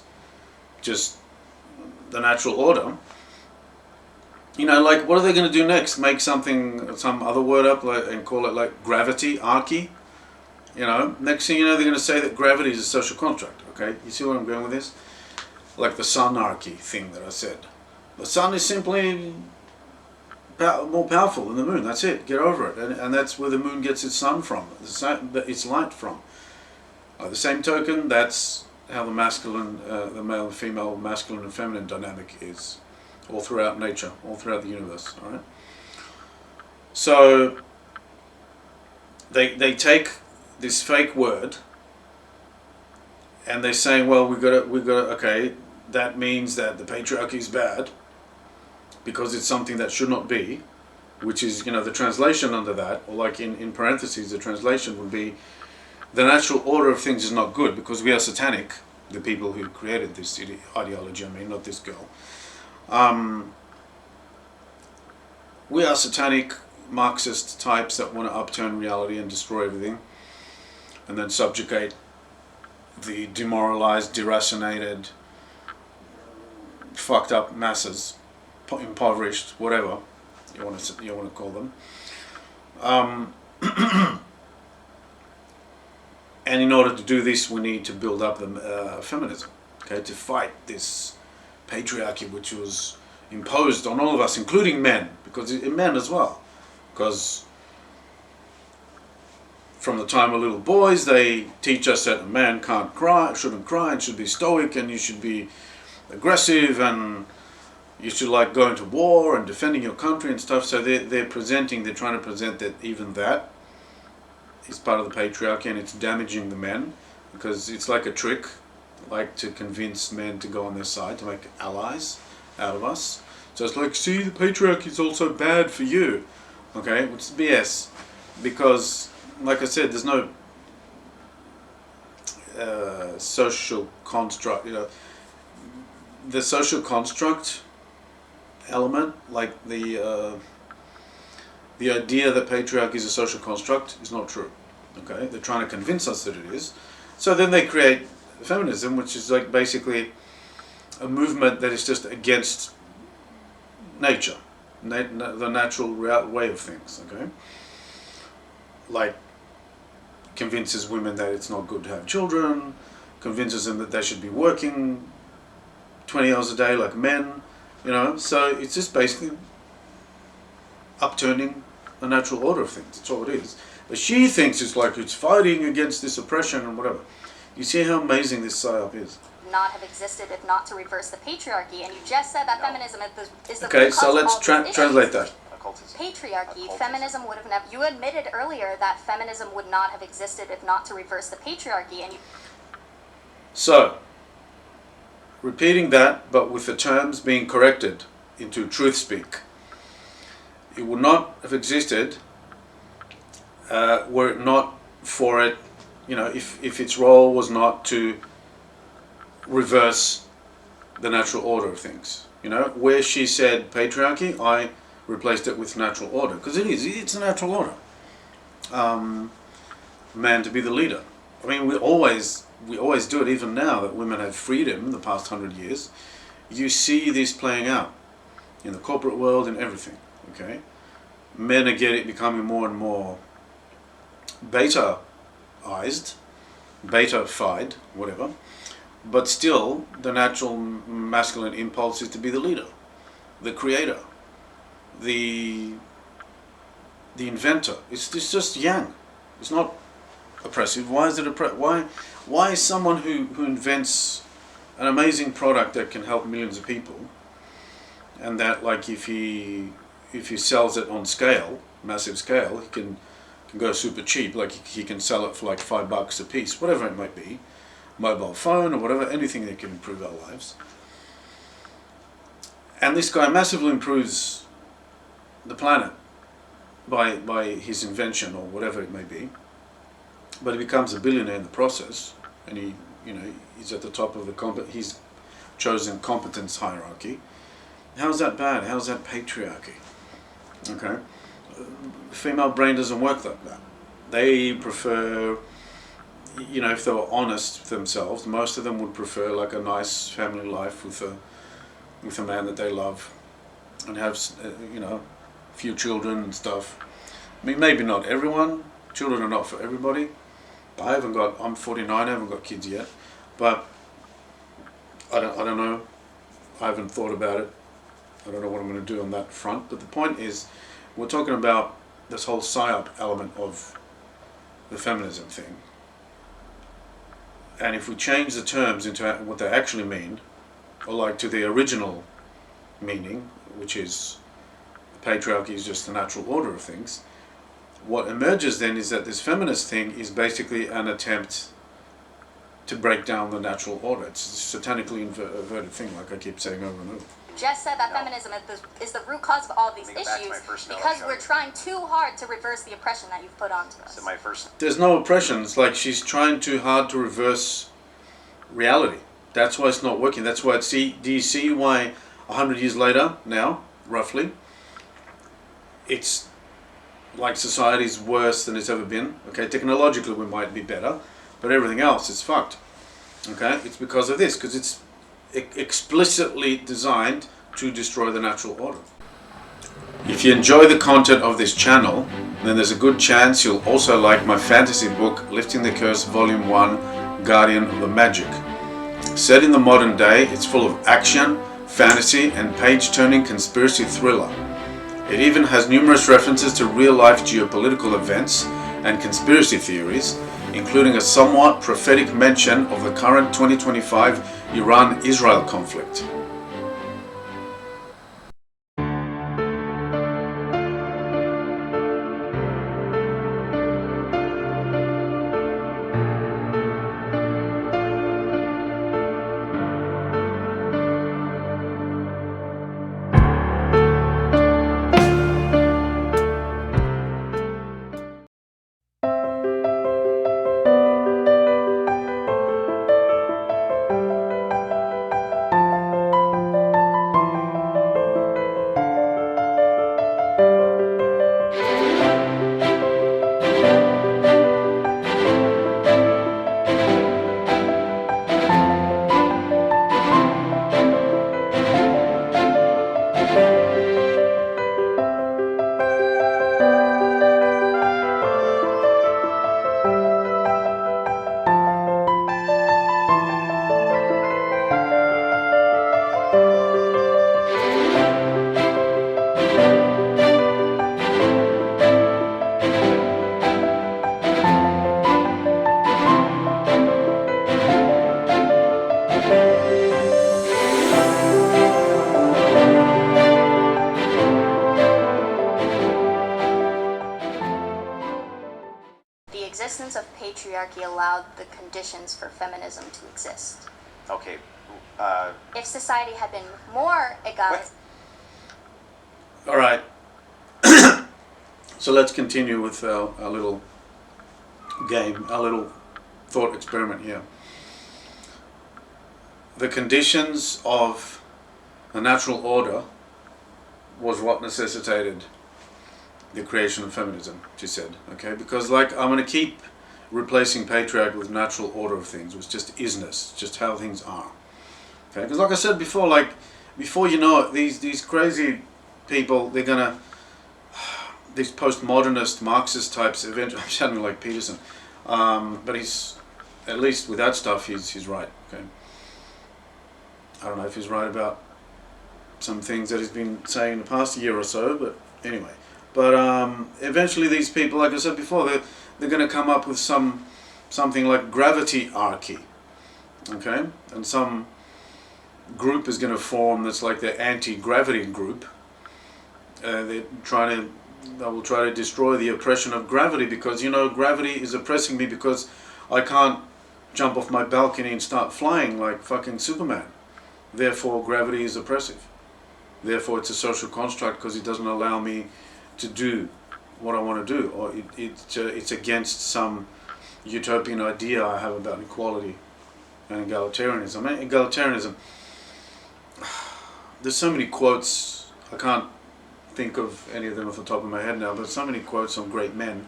just the natural order. You know, like, what are they going to do next? Make some other word up and call it like gravity, archy? You know, next thing you know, they're going to say that gravity is a social construct, okay? You see where I'm going with this? Like the sunarchy thing that I said. The sun is simply more powerful than the moon, that's it, get over it. And that's where the moon gets its sun from, its light from. By the same token, that's how the masculine, the male and female, masculine and feminine dynamic is all throughout nature, all throughout the universe. All right. So they take this fake word and they're saying, well, we got to, okay, that means that the patriarchy is bad because it's something that should not be, which is, you know, the translation under that, or like in parentheses, the translation would be, the natural order of things is not good because we are satanic, the people who created this ideology, I mean, not this girl. We are satanic Marxist types that want to upturn reality and destroy everything and then subjugate the demoralized, deracinated, fucked up masses, impoverished, whatever you want to call them. And in order to do this, we need to build up the feminism, okay, to fight this patriarchy which was imposed on all of us, including men, because men as well, because from the time we're little boys, they teach us that a man shouldn't cry, and should be stoic, and you should be aggressive, and you should like going to war and defending your country and stuff. So they're trying to present that even that is part of the patriarchy, and it's damaging the men because it's like a trick, like to convince men to go on their side, to make allies out of us. So it's like, see, the patriarchy is also bad for you, okay, which is BS, because like I said, there's no social construct, you know, the social construct element, like the idea that patriarchy is a social construct is not true. Okay, they're trying to convince us that it is. So then they create feminism, which is like basically a movement that is just against nature, the natural way of things. Okay, like convinces women that it's not good to have children, convinces them that they should be working 20 hours a day like men. You know, so it's just basically upturning the natural order of things. That's all it is. But she thinks it's like it's fighting against this oppression and whatever. You see how amazing this psyop is? Not have existed if not to reverse the patriarchy, and you just said that feminism is the okay, so let's translate that. Patriarchy. Occultism. Feminism would have never. You admitted earlier that feminism would not have existed if not to reverse the patriarchy, and you. So, repeating that, but with the terms being corrected into truth speak. It would not have existed were it not for it, you know, if its role was not to reverse the natural order of things. You know, where she said patriarchy, I replaced it with natural order, because it's a natural order. Man to be the leader. I mean, we always do it, even now that women have freedom in the past 100 years. You see this playing out in the corporate world and everything. Okay, men are becoming more and more beta-ized, beta-fied, whatever. But still, the natural masculine impulse is to be the leader, the creator, the inventor. It's just yang. It's not oppressive. Why is it why is someone who invents an amazing product that can help millions of people, and that, like, if he sells it on scale, massive scale, he can go super cheap, like he can sell it for like $5 a piece, whatever it might be, mobile phone or whatever, anything that can improve our lives. And this guy massively improves the planet by his invention or whatever it may be, but he becomes a billionaire in the process, and he's at the top of his chosen competence hierarchy. How's that bad? How's that patriarchy? Okay, female brain doesn't work like that. They prefer, if they were honest with themselves, most of them would prefer like a nice family life with a man that they love, and have a few children and stuff. I mean, maybe not everyone. Children are not for everybody. I'm 49. I haven't got kids yet, but I don't know. I haven't thought about it. I don't know what I'm going to do on that front. But the point is, we're talking about this whole psyop element of the feminism thing. And if we change the terms into what they actually mean, or like to the original meaning, which is patriarchy is just the natural order of things, what emerges then is that this feminist thing is basically an attempt to break down the natural order. It's a satanically inverted thing, like I keep saying over and over. Just said that feminism is the root cause of all these issues because we're trying too hard to reverse the oppression that you've put onto us. So there's no oppression. It's like she's trying too hard to reverse reality. That's why it's not working. That's why do you see why 100 years later now, roughly, it's like society's worse than it's ever been? Okay, technologically we might be better, but everything else is fucked. Okay, it's because of this, because it's explicitly designed to destroy the natural order. If you enjoy the content of this channel, then there's a good chance you'll also like my fantasy book, Lifting the Curse Volume 1, Guardian of the Magic. Set in the modern day, it's full of action, fantasy, and page-turning conspiracy thriller. It even has numerous references to real-life geopolitical events and conspiracy theories, including a somewhat prophetic mention of the current 2025 Iran-Israel conflict. The existence of patriarchy allowed the conditions for feminism to exist. Okay. If society had been more egalitarian... All right. So let's continue with our little game, our little thought experiment here. The conditions of the natural order was what necessitated the creation of feminism, she said. Okay, because like I'm going to keep replacing patriarchy with natural order of things, which just isness, just how things are. Okay, because like I said before, like before you know it, these crazy people, they're gonna, these postmodernist Marxist types. Eventually, I'm sounding like Peterson, but he's, at least with that stuff, he's right. Okay, I don't know if he's right about some things that he's been saying in the past year or so, but anyway. But eventually these people, like I said before, they're going to come up with something like gravity-archy, okay? And some group is going to form that's like the anti-gravity group. They will try to destroy the oppression of gravity, because, you know, gravity is oppressing me because I can't jump off my balcony and start flying like fucking Superman. Therefore, gravity is oppressive. Therefore, it's a social construct because it doesn't allow me to do what I want to do, or it's against some utopian idea I have about equality and egalitarianism. I mean, egalitarianism, there's so many quotes, I can't think of any of them off the top of my head now, but so many quotes on great men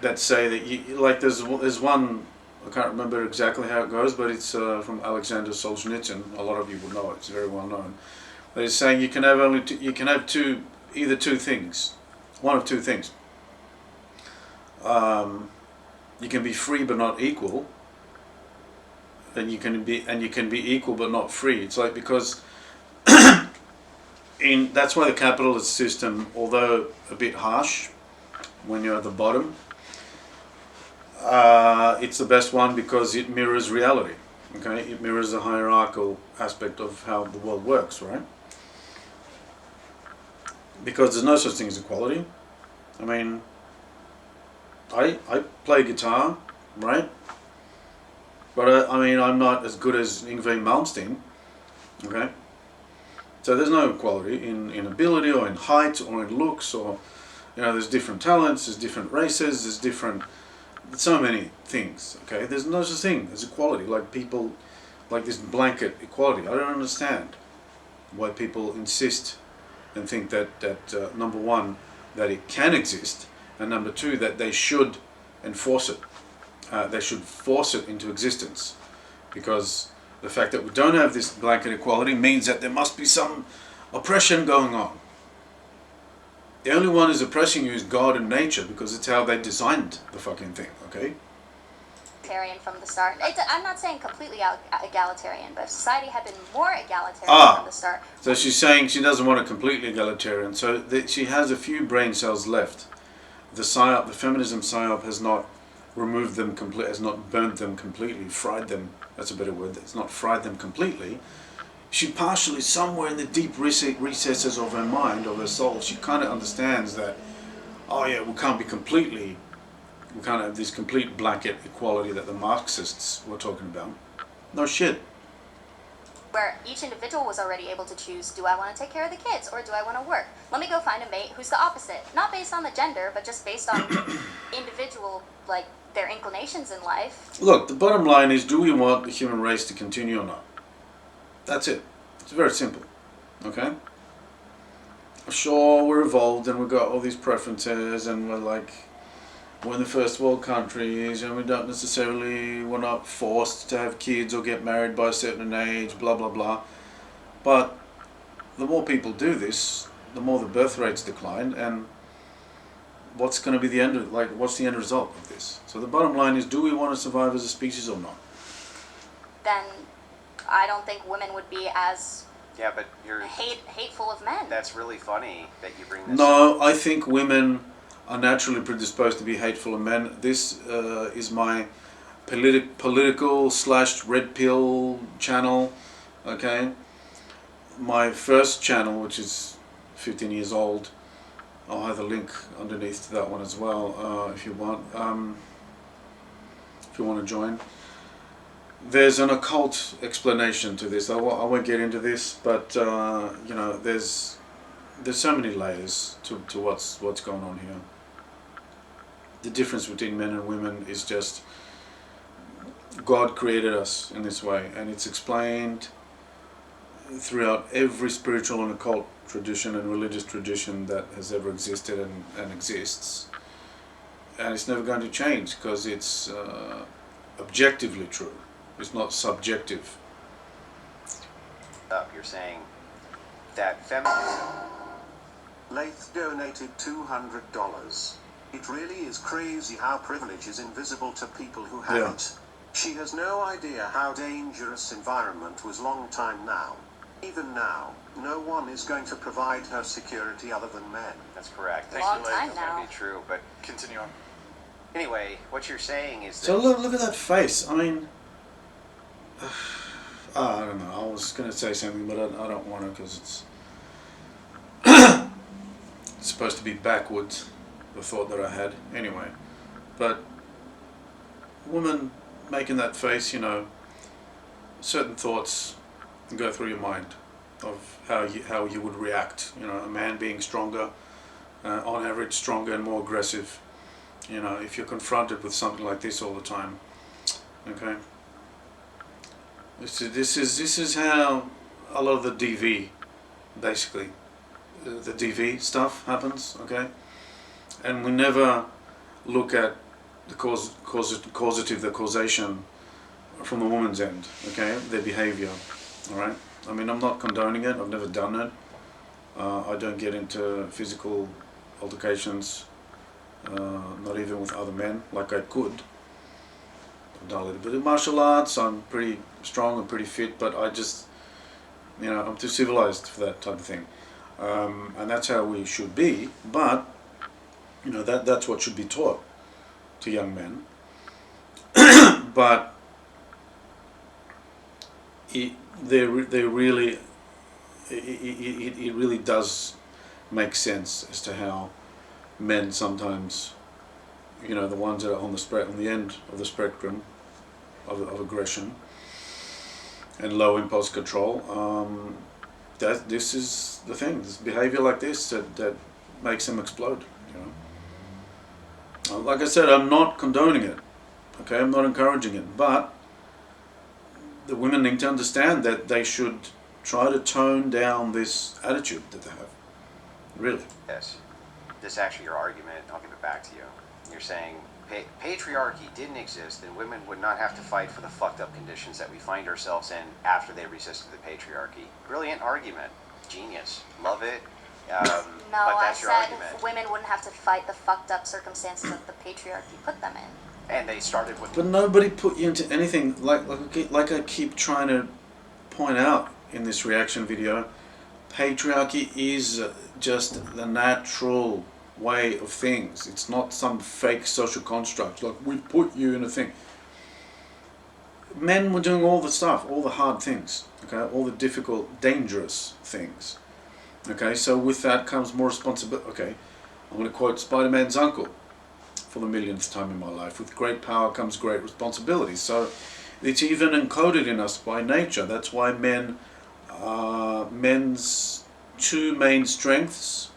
that say that, like there's one, I can't remember exactly how it goes, but it's from Alexander Solzhenitsyn. A lot of you will know it, it's very well known. That is saying you can have either two things, one of two things. You can be free but not equal, and you can be equal but not free. It's like, because that's why the capitalist system, although a bit harsh when you're at the bottom, it's the best one because it mirrors reality. Okay, it mirrors the hierarchical aspect of how the world works, right? Because there's no such thing as equality. I mean, I play guitar, right? But I mean, I'm not as good as Yngwie Malmsteen, okay? So there's no equality in ability or in height or in looks, or, you know, there's different talents, there's different races, there's so many things, okay? There's no such thing as equality, like people, like this blanket equality. I don't understand why people insist and think that number one, that it can exist, and number two, that they should enforce it. They should force it into existence, because the fact that we don't have this blanket equality means that there must be some oppression going on. The only one who's oppressing you is God and nature, because it's how they designed the fucking thing, okay? Egalitarian from the start. I'm not saying completely egalitarian, but if society had been more egalitarian from the start. So she's saying she doesn't want a completely egalitarian. So she has a few brain cells left. The psyop, the feminism psyop, has not removed them completely, has not burnt them completely, fried them. That's a better word. It's not fried them completely. She partially, somewhere in the deep recesses of her mind, of her soul, she kind of understands that, oh yeah, we can't have this complete blanket equality that the Marxists were talking about. No shit. Where each individual was already able to choose, do I want to take care of the kids or do I want to work? Let me go find a mate who's the opposite. Not based on the gender, but just based on individual, like, their inclinations in life. Look, the bottom line is, do we want the human race to continue or not? That's it. It's very simple. Okay? Sure, we're evolved and we've got all these preferences and we're in the first world countries and we're not forced to have kids or get married by a certain age, blah, blah, blah. But the more people do this, the more the birth rates decline, and what's going to be what's the end result of this? So the bottom line is, do we want to survive as a species or not? Then I don't think women would be as but you're hateful of men. That's really funny that you bring this No, up. I think women are naturally predisposed to be hateful of men. This is my political / red pill channel, okay? My first channel, which is 15 years old, I'll have a link underneath to that one as well, if you want to join. There's an occult explanation to this. I won't get into this, but you know, there's so many layers to what's going on here. The difference between men and women is just God created us in this way, and it's explained throughout every spiritual and occult tradition and religious tradition that has ever existed and exists, and it's never going to change because it's objectively true. It's not subjective. You're saying that feminism. Lath donated $200. It really is crazy how privilege is invisible to people who have it. She has no idea how dangerous environment was long time now. Even now, no one is going to provide her security other than men. That's correct. Thank you, That's time now. going to be true, but Continue on. anyway, what you're saying is that... So look at that face. I mean, I don't know. I was going to say something, but I don't want to because it's it's supposed to be backwards, the thought that I had. Anyway, but woman making that face, you know, certain thoughts go through your mind of how you would react. You know, a man being stronger, on average stronger and more aggressive. You know, if you're confronted with something like this all the time, okay. This is how a lot of the DV, basically, the DV stuff happens, okay. And we never look at the causative, the causation from the woman's end, okay, their behavior, all right. I mean, I'm not condoning it. I've never done it. I don't get into physical altercations, not even with other men, like I could. I've done a little bit of martial arts. I'm pretty strong and pretty fit, but I just, you know, I'm too civilized for that type of thing. And that's how we should be. But, you know, that's what should be taught to young men. But it really does make sense as to how men sometimes, you know, the ones that are on the end of the spectrum of aggression and low impulse control, that this is the thing, this behavior like this that makes them explode, you know. Like I said, I'm not condoning it, okay, I'm not encouraging it, but the women need to understand that they should try to tone down this attitude that they have, really. Yes. This is actually your argument. I'll give it back to you. You're saying patriarchy didn't exist, and women would not have to fight for the fucked up conditions that we find ourselves in after they resisted the patriarchy. Brilliant argument. Genius. Love it. No, but I that's your said argument. women wouldn't have to fight the fucked up circumstances that the patriarchy put them in. And they started with... But nobody put you into anything, like I keep trying to point out in this reaction video. Patriarchy is just the natural way of things. It's not some fake social construct, like we put you in a thing. Men were doing all the stuff, all the hard things, okay, all the difficult, dangerous things. Okay, so with that comes more responsibility. Okay, I'm going to quote Spider-Man's uncle for the millionth time in my life. With great power comes great responsibility. So it's even encoded in us by nature. That's why men's two main strengths,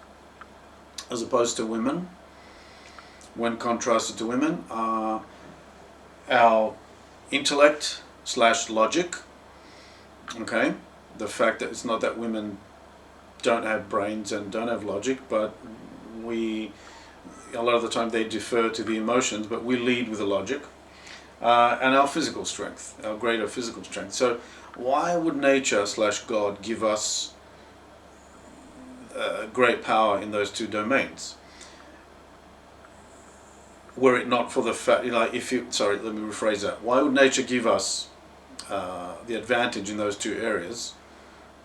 as opposed to women, when contrasted to women, are our intellect / logic. Okay, the fact that it's not that women don't have brains and don't have logic, but a lot of the time they defer to the emotions, but we lead with the logic, and our physical strength, our greater physical strength. So why would nature / God give us great power in those two domains? Were it not for the fact, let me rephrase that. Why would nature give us the advantage in those two areas,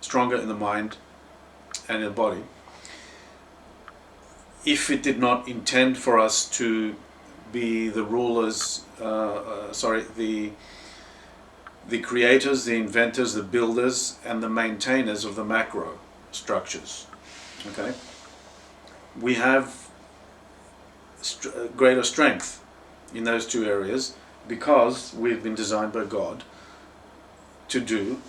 stronger in the mind and in the body, if it did not intend for us to be the rulers, the creators, the inventors, the builders, and the maintainers of the macro structures? Okay, we have greater strength in those two areas because we've been designed by God to do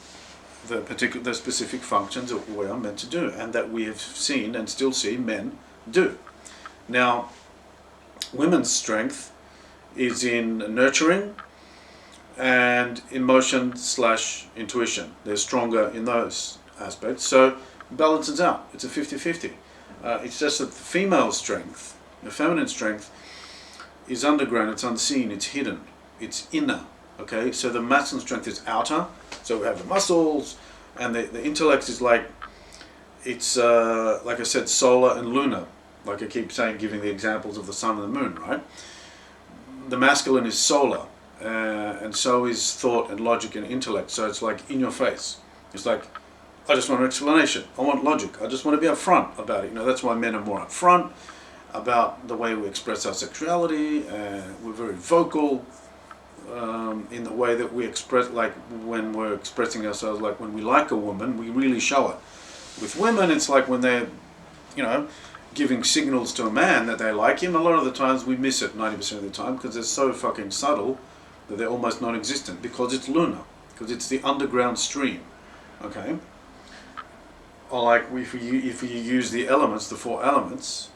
the specific functions that we are meant to do, and that we have seen and still see men do. Now, women's strength is in nurturing and emotion / intuition. They're stronger in those aspects, so it balances out. It's a 50-50. It's just that the female strength, the feminine strength, is underground, it's unseen, it's hidden, it's inner. Okay, so the masculine strength is outer, so we have the muscles, and the intellect is like I said, solar and lunar. Like I keep saying, giving the examples of the sun and the moon, right? The masculine is solar, and so is thought and logic and intellect. So it's like in your face. It's like I just want an explanation. I want logic. I just want to be upfront about it. You know, that's why men are more upfront about the way we express our sexuality. We're very vocal in the way that we express, like when we're expressing ourselves, like when we like a woman, we really show it. With women, it's like when they're, you know, giving signals to a man that they like him, a lot of the times we miss it 90% of the time because they're so fucking subtle that they're almost non-existent because it's lunar, because it's the underground stream, okay? Or like if you use the elements, the 4 elements,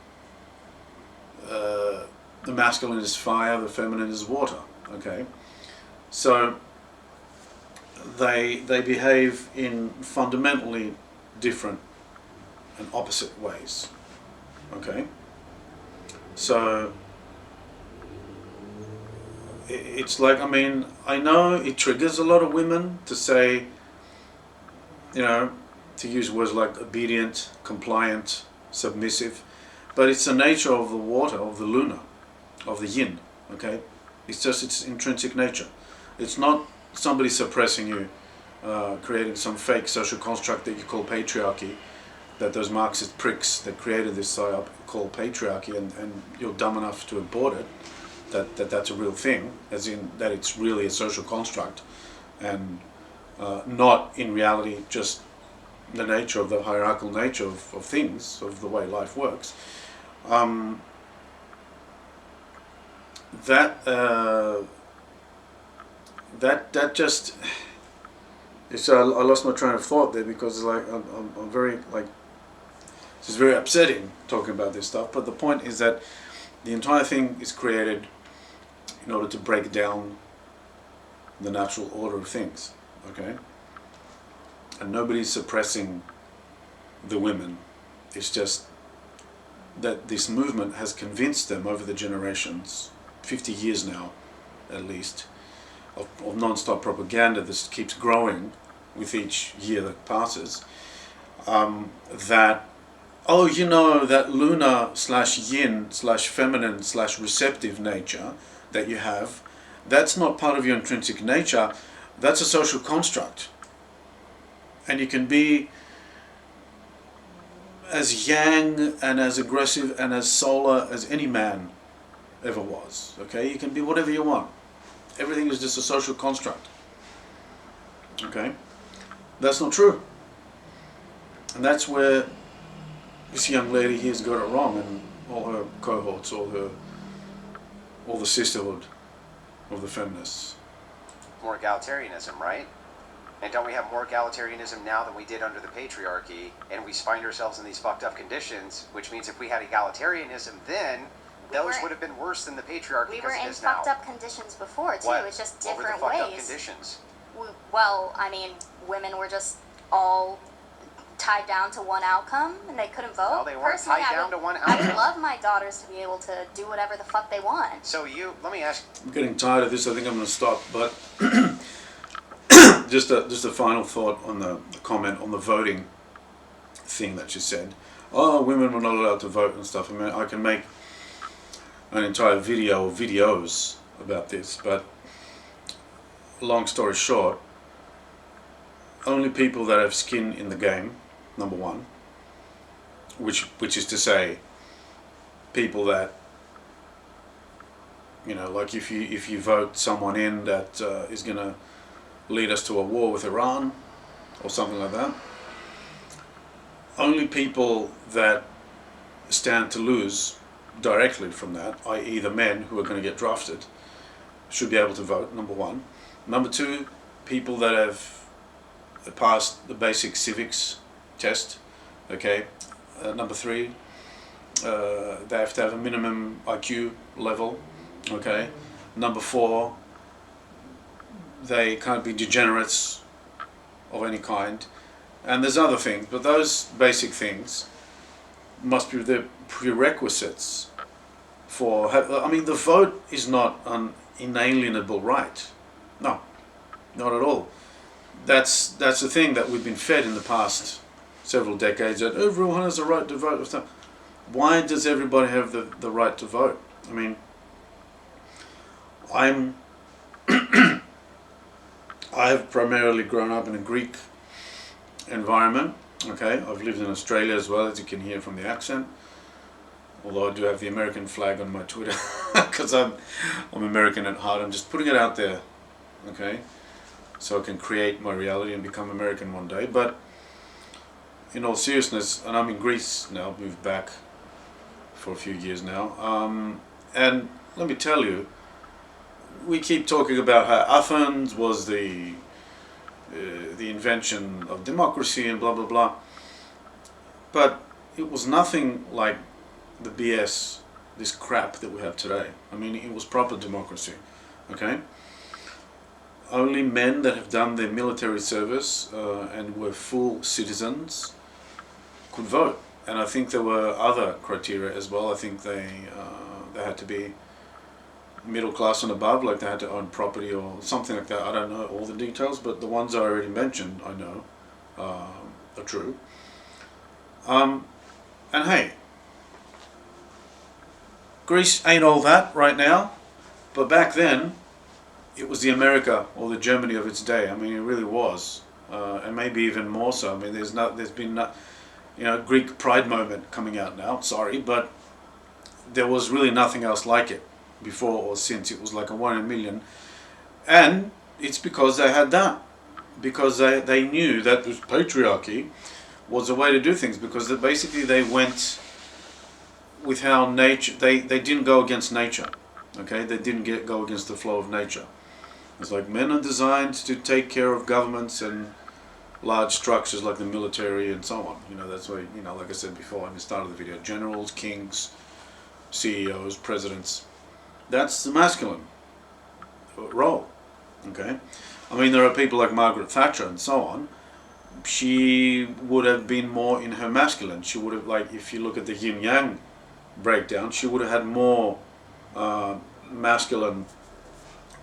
the masculine is fire, the feminine is water, okay? So they behave in fundamentally different and opposite ways, okay? So it's like, I mean, I know it triggers a lot of women to say, you know, to use words like obedient, compliant, submissive, but it's the nature of the water, of the lunar, of the yin, okay? It's just its intrinsic nature. It's not somebody suppressing you, creating some fake social construct that you call patriarchy, that those Marxist pricks that created this psyop call patriarchy, and you're dumb enough to abort it, that's a real thing, as in that it's really a social construct, and not in reality just the nature of the hierarchical nature of things, of the way life works. That just, so I lost my train of thought there because like I'm very like, it's just very upsetting talking about this stuff. But the point is that the entire thing is created in order to break down the natural order of things, okay? And nobody's suppressing the women. It's just that this movement has convinced them over the generations, 50 years now at least, of non-stop propaganda that keeps growing with each year that passes, that, oh, you know, that lunar / yin / feminine / receptive nature that you have, that's not part of your intrinsic nature, that's a social construct. And you can be as yang and as aggressive and as solar as any man ever was, okay? You can be whatever you want. Everything is just a social construct, okay? That's not true. And that's where this young lady here's got it wrong, and all her cohorts, all the sisterhood of the feminists. More egalitarianism, right? And don't we have more egalitarianism now than we did under the patriarchy? And we find ourselves in these fucked up conditions, which means if we had egalitarianism then, those would have been worse than the patriarchy. We were in fucked up conditions before too. It's just different what were the ways. Fucked up conditions? Well, I mean, women were just all tied down to one outcome, and they couldn't vote. No, they weren't Personally, tied down to one I would outcome. love my daughters to be able to do whatever the fuck they want. So let me ask. I'm getting tired of this. I think I'm going to stop. But just a final thought on the comment on the voting thing that you said. Oh, women were not allowed to vote and stuff. I mean, I can make an entire video or videos about this, but long story short, only people that have skin in the game, number one, which is to say, people that, you know, like if you vote someone in that is going to lead us to a war with Iran or something like that, only people that stand to lose directly from that, i.e. the men who are going to get drafted, should be able to vote, number one. Number two, people that have passed the basic civics test, okay. Number three, they have to have a minimum IQ level, okay. Number four, they can't be degenerates of any kind. And there's other things, but those basic things must be the prerequisites for, I mean, the vote is not an inalienable right. No, not at all. That's the thing that we've been fed in the past several decades, that everyone has a right to vote. Why does everybody have the right to vote? I mean, I have primarily grown up in a Greek environment. Okay, I've lived in Australia as well, as you can hear from the accent. Although I do have the American flag on my Twitter because I'm American at heart. I'm just putting it out there, okay, so I can create my reality and become American one day. But in all seriousness, and I'm in Greece now, moved back for a few years now, and let me tell you, we keep talking about how Athens was the invention of democracy and blah blah blah, but it was nothing like the BS, this crap that we have today. I mean, it was proper democracy, okay? Only men that have done their military service and were full citizens could vote. And I think there were other criteria as well. I think they had to be middle class and above, like they had to own property or something like that. I don't know all the details, but the ones I already mentioned, I know are true. And hey, Greece ain't all that right now, but back then, it was the America or the Germany of its day. I mean, it really was, and maybe even more so. I mean, there's been Greek pride moment coming out now. Sorry, but there was really nothing else like it before or since. It was like a 1 in a million, and it's because they had that, because they knew that this patriarchy was a way to do things, because basically they went with how nature, they didn't go against nature, okay? They didn't go against the flow of nature. It's like men are designed to take care of governments and large structures like the military and so on. That's why, like I said before in the start of the video, generals, kings, CEOs, presidents, that's the masculine role, okay? I mean, there are people like Margaret Thatcher and so on. She would have been more in her masculine. She would have, like, if you look at the yin-yang breakdown, she would have had more masculine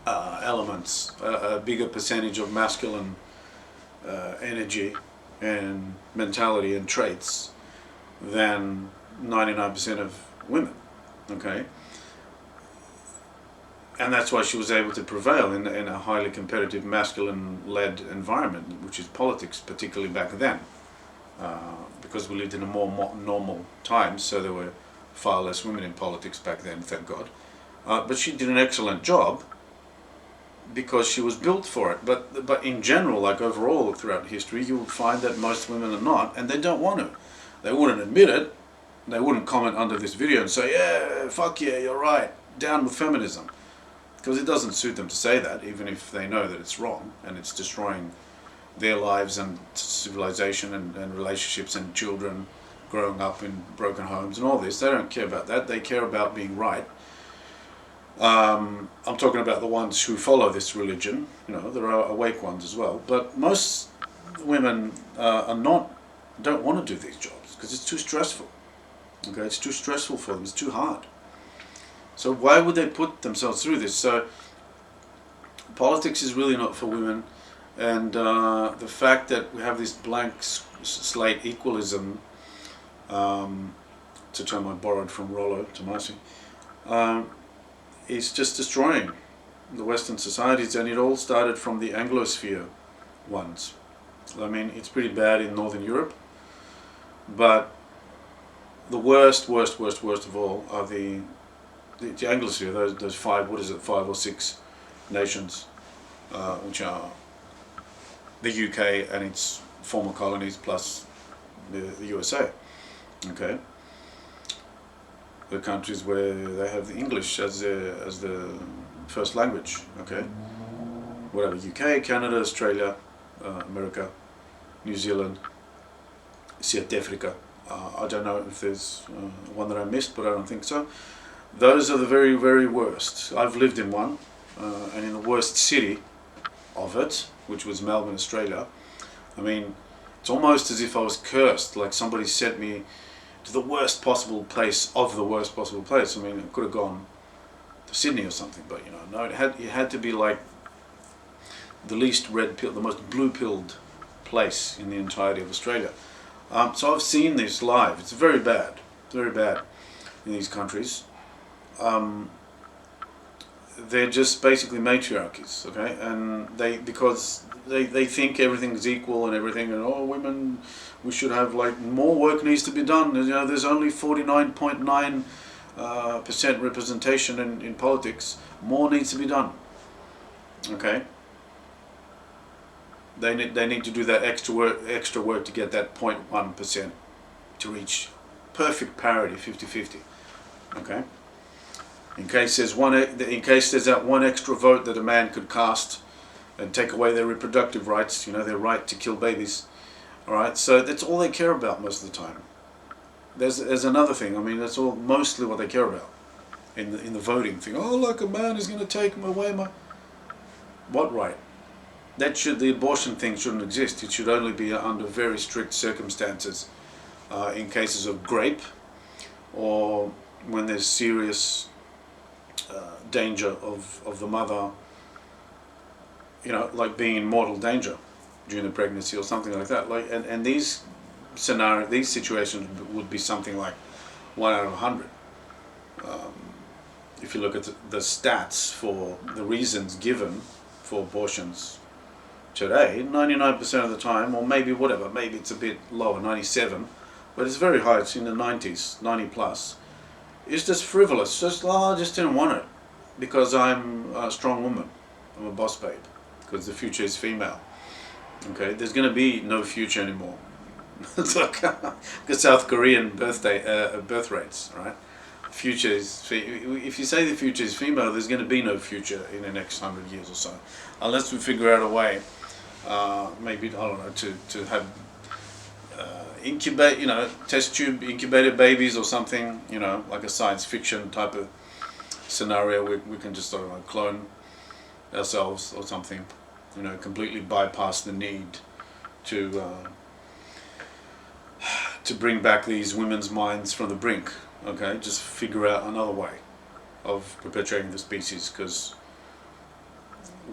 elements, a bigger percentage of masculine energy and mentality and traits than 99% of women, okay? And that's why she was able to prevail in a highly competitive masculine-led environment, which is politics, particularly back then, because we lived in a more normal time, so there were far less women in politics back then, thank God. But she did an excellent job because she was built for it. But in general, like overall throughout history, you will find that most women are not, and they don't want to. They wouldn't admit it. They wouldn't comment under this video and say, yeah, fuck yeah, you're right, down with feminism. Because it doesn't suit them to say that, even if they know that it's wrong and it's destroying their lives and civilization and relationships and children growing up in broken homes and all this. They don't care about that. They care about being right. I'm talking about the ones who follow this religion. There are awake ones as well. But most women don't want to do these jobs because it's too stressful. Okay, it's too stressful for them. It's too hard. So why would they put themselves through this? So politics is really not for women, and the fact that we have this blank slate equalism, to term I borrowed from Rollo Tomasi, is just destroying the Western societies, and it all started from the Anglosphere ones. I mean, it's pretty bad in Northern Europe, but the worst of all are the Anglosphere, those 5 or 6 nations, which are the UK and its former colonies plus the USA, okay? The countries where they have the English as the first language, okay? Whatever, UK, Canada, Australia, America, New Zealand, South Africa. I don't know if there's one that I missed, but I don't think so. Those are the very, very worst. I've lived in one, and in the worst city of it, which was Melbourne, Australia. I mean, it's almost as if I was cursed, like somebody sent me to the worst possible place of the worst possible place. I mean, I could have gone to Sydney or something, but no, it had to be like the least red pill, the most blue-pilled place in the entirety of Australia. So I've seen this live. It's very bad in these countries. they're just basically matriarchies, okay? And because they think everything's equal and everything, and women, we should have like more work needs to be done. You know, there's only 49.9% representation in politics. More needs to be done. Okay. They need to do that extra work to get that 0.1% to reach perfect parity, 50-50. Okay. In case there's that one extra vote that a man could cast and take away their reproductive rights, you know, their right to kill babies. All right, so that's all they care about most of the time. There's another thing. I mean, that's all mostly what they care about in the voting thing. Oh, look, a man is going to take away my what right? The abortion thing shouldn't exist. It should only be under very strict circumstances, in cases of rape, or when there's serious danger of the mother, you know, like being in mortal danger during the pregnancy or something like that. Like, and these situations would be something like 1 out of 100. If you look at the stats for the reasons given for abortions today, 99% of the time, or maybe it's a bit lower, 97, but it's very high. It's in the 90s, 90 plus. It's just frivolous. I just didn't want it because I'm a strong woman. I'm a boss babe because the future is female. Okay, there's going to be no future anymore. It's like the South Korean birth rates, right? Future is, if you say the future is female, there's going to be no future in the next 100 years or so, unless we figure out a way, maybe, I don't know, to have incubate, you know, test tube incubated babies or something, you know, like a science fiction type of scenario where we can just, I don't know, clone ourselves or something, you know, completely bypass the need to bring back these women's minds from the brink. Okay, just figure out another way of perpetuating the species, because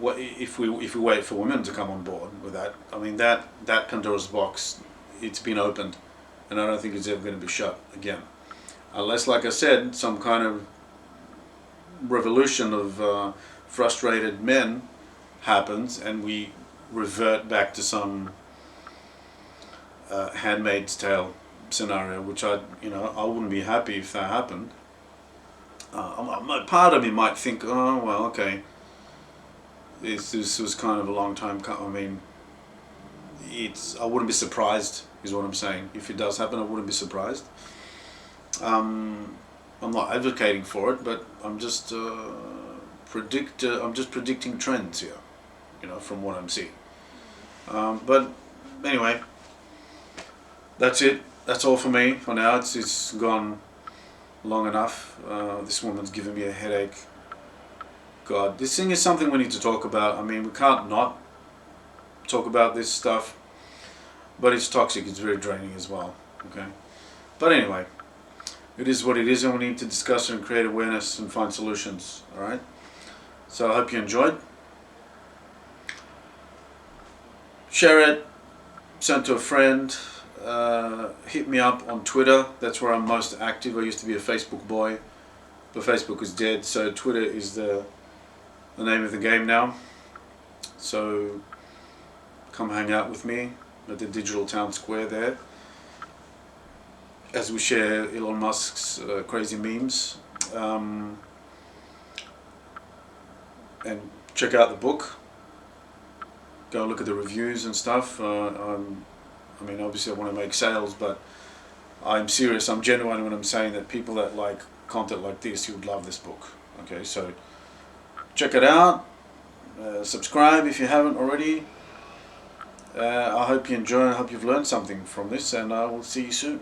if we wait for women to come on board with that, I mean, that Pandora's box, it's been opened, and I don't think it's ever going to be shut again, unless, like I said, some kind of revolution of frustrated men happens and we revert back to some Handmaid's Tale scenario, which I wouldn't be happy if that happened. Part of me might think, oh well, okay, this was kind of a long time. I mean, I wouldn't be surprised, is what I'm saying. If it does happen, I wouldn't be surprised. I'm not advocating for it, but I'm just predicting trends here, you know, from what I'm seeing. But anyway, that's it. That's all for me for now. It's gone long enough. This woman's giving me a headache. God, this thing is something we need to talk about. I mean, we can't not talk about this stuff, but it's toxic. It's very draining as well. Okay, but anyway, it is what it is, and we need to discuss it and create awareness and find solutions. All right. So I hope you enjoyed. Share it. Send to a friend. Hit me up on Twitter. That's where I'm most active. I used to be a Facebook boy, but Facebook is dead, so Twitter is the name of the game now. So come hang out with me at the digital town square there as we share Elon Musk's crazy memes, and check out the book. Go look at the reviews and stuff. I mean, obviously I want to make sales, but I'm serious, I'm genuine when I'm saying that people that like content like this, you would love this book. Okay, so check it out. Subscribe if you haven't already. I hope you enjoy, I hope you've learned something from this, and I will see you soon.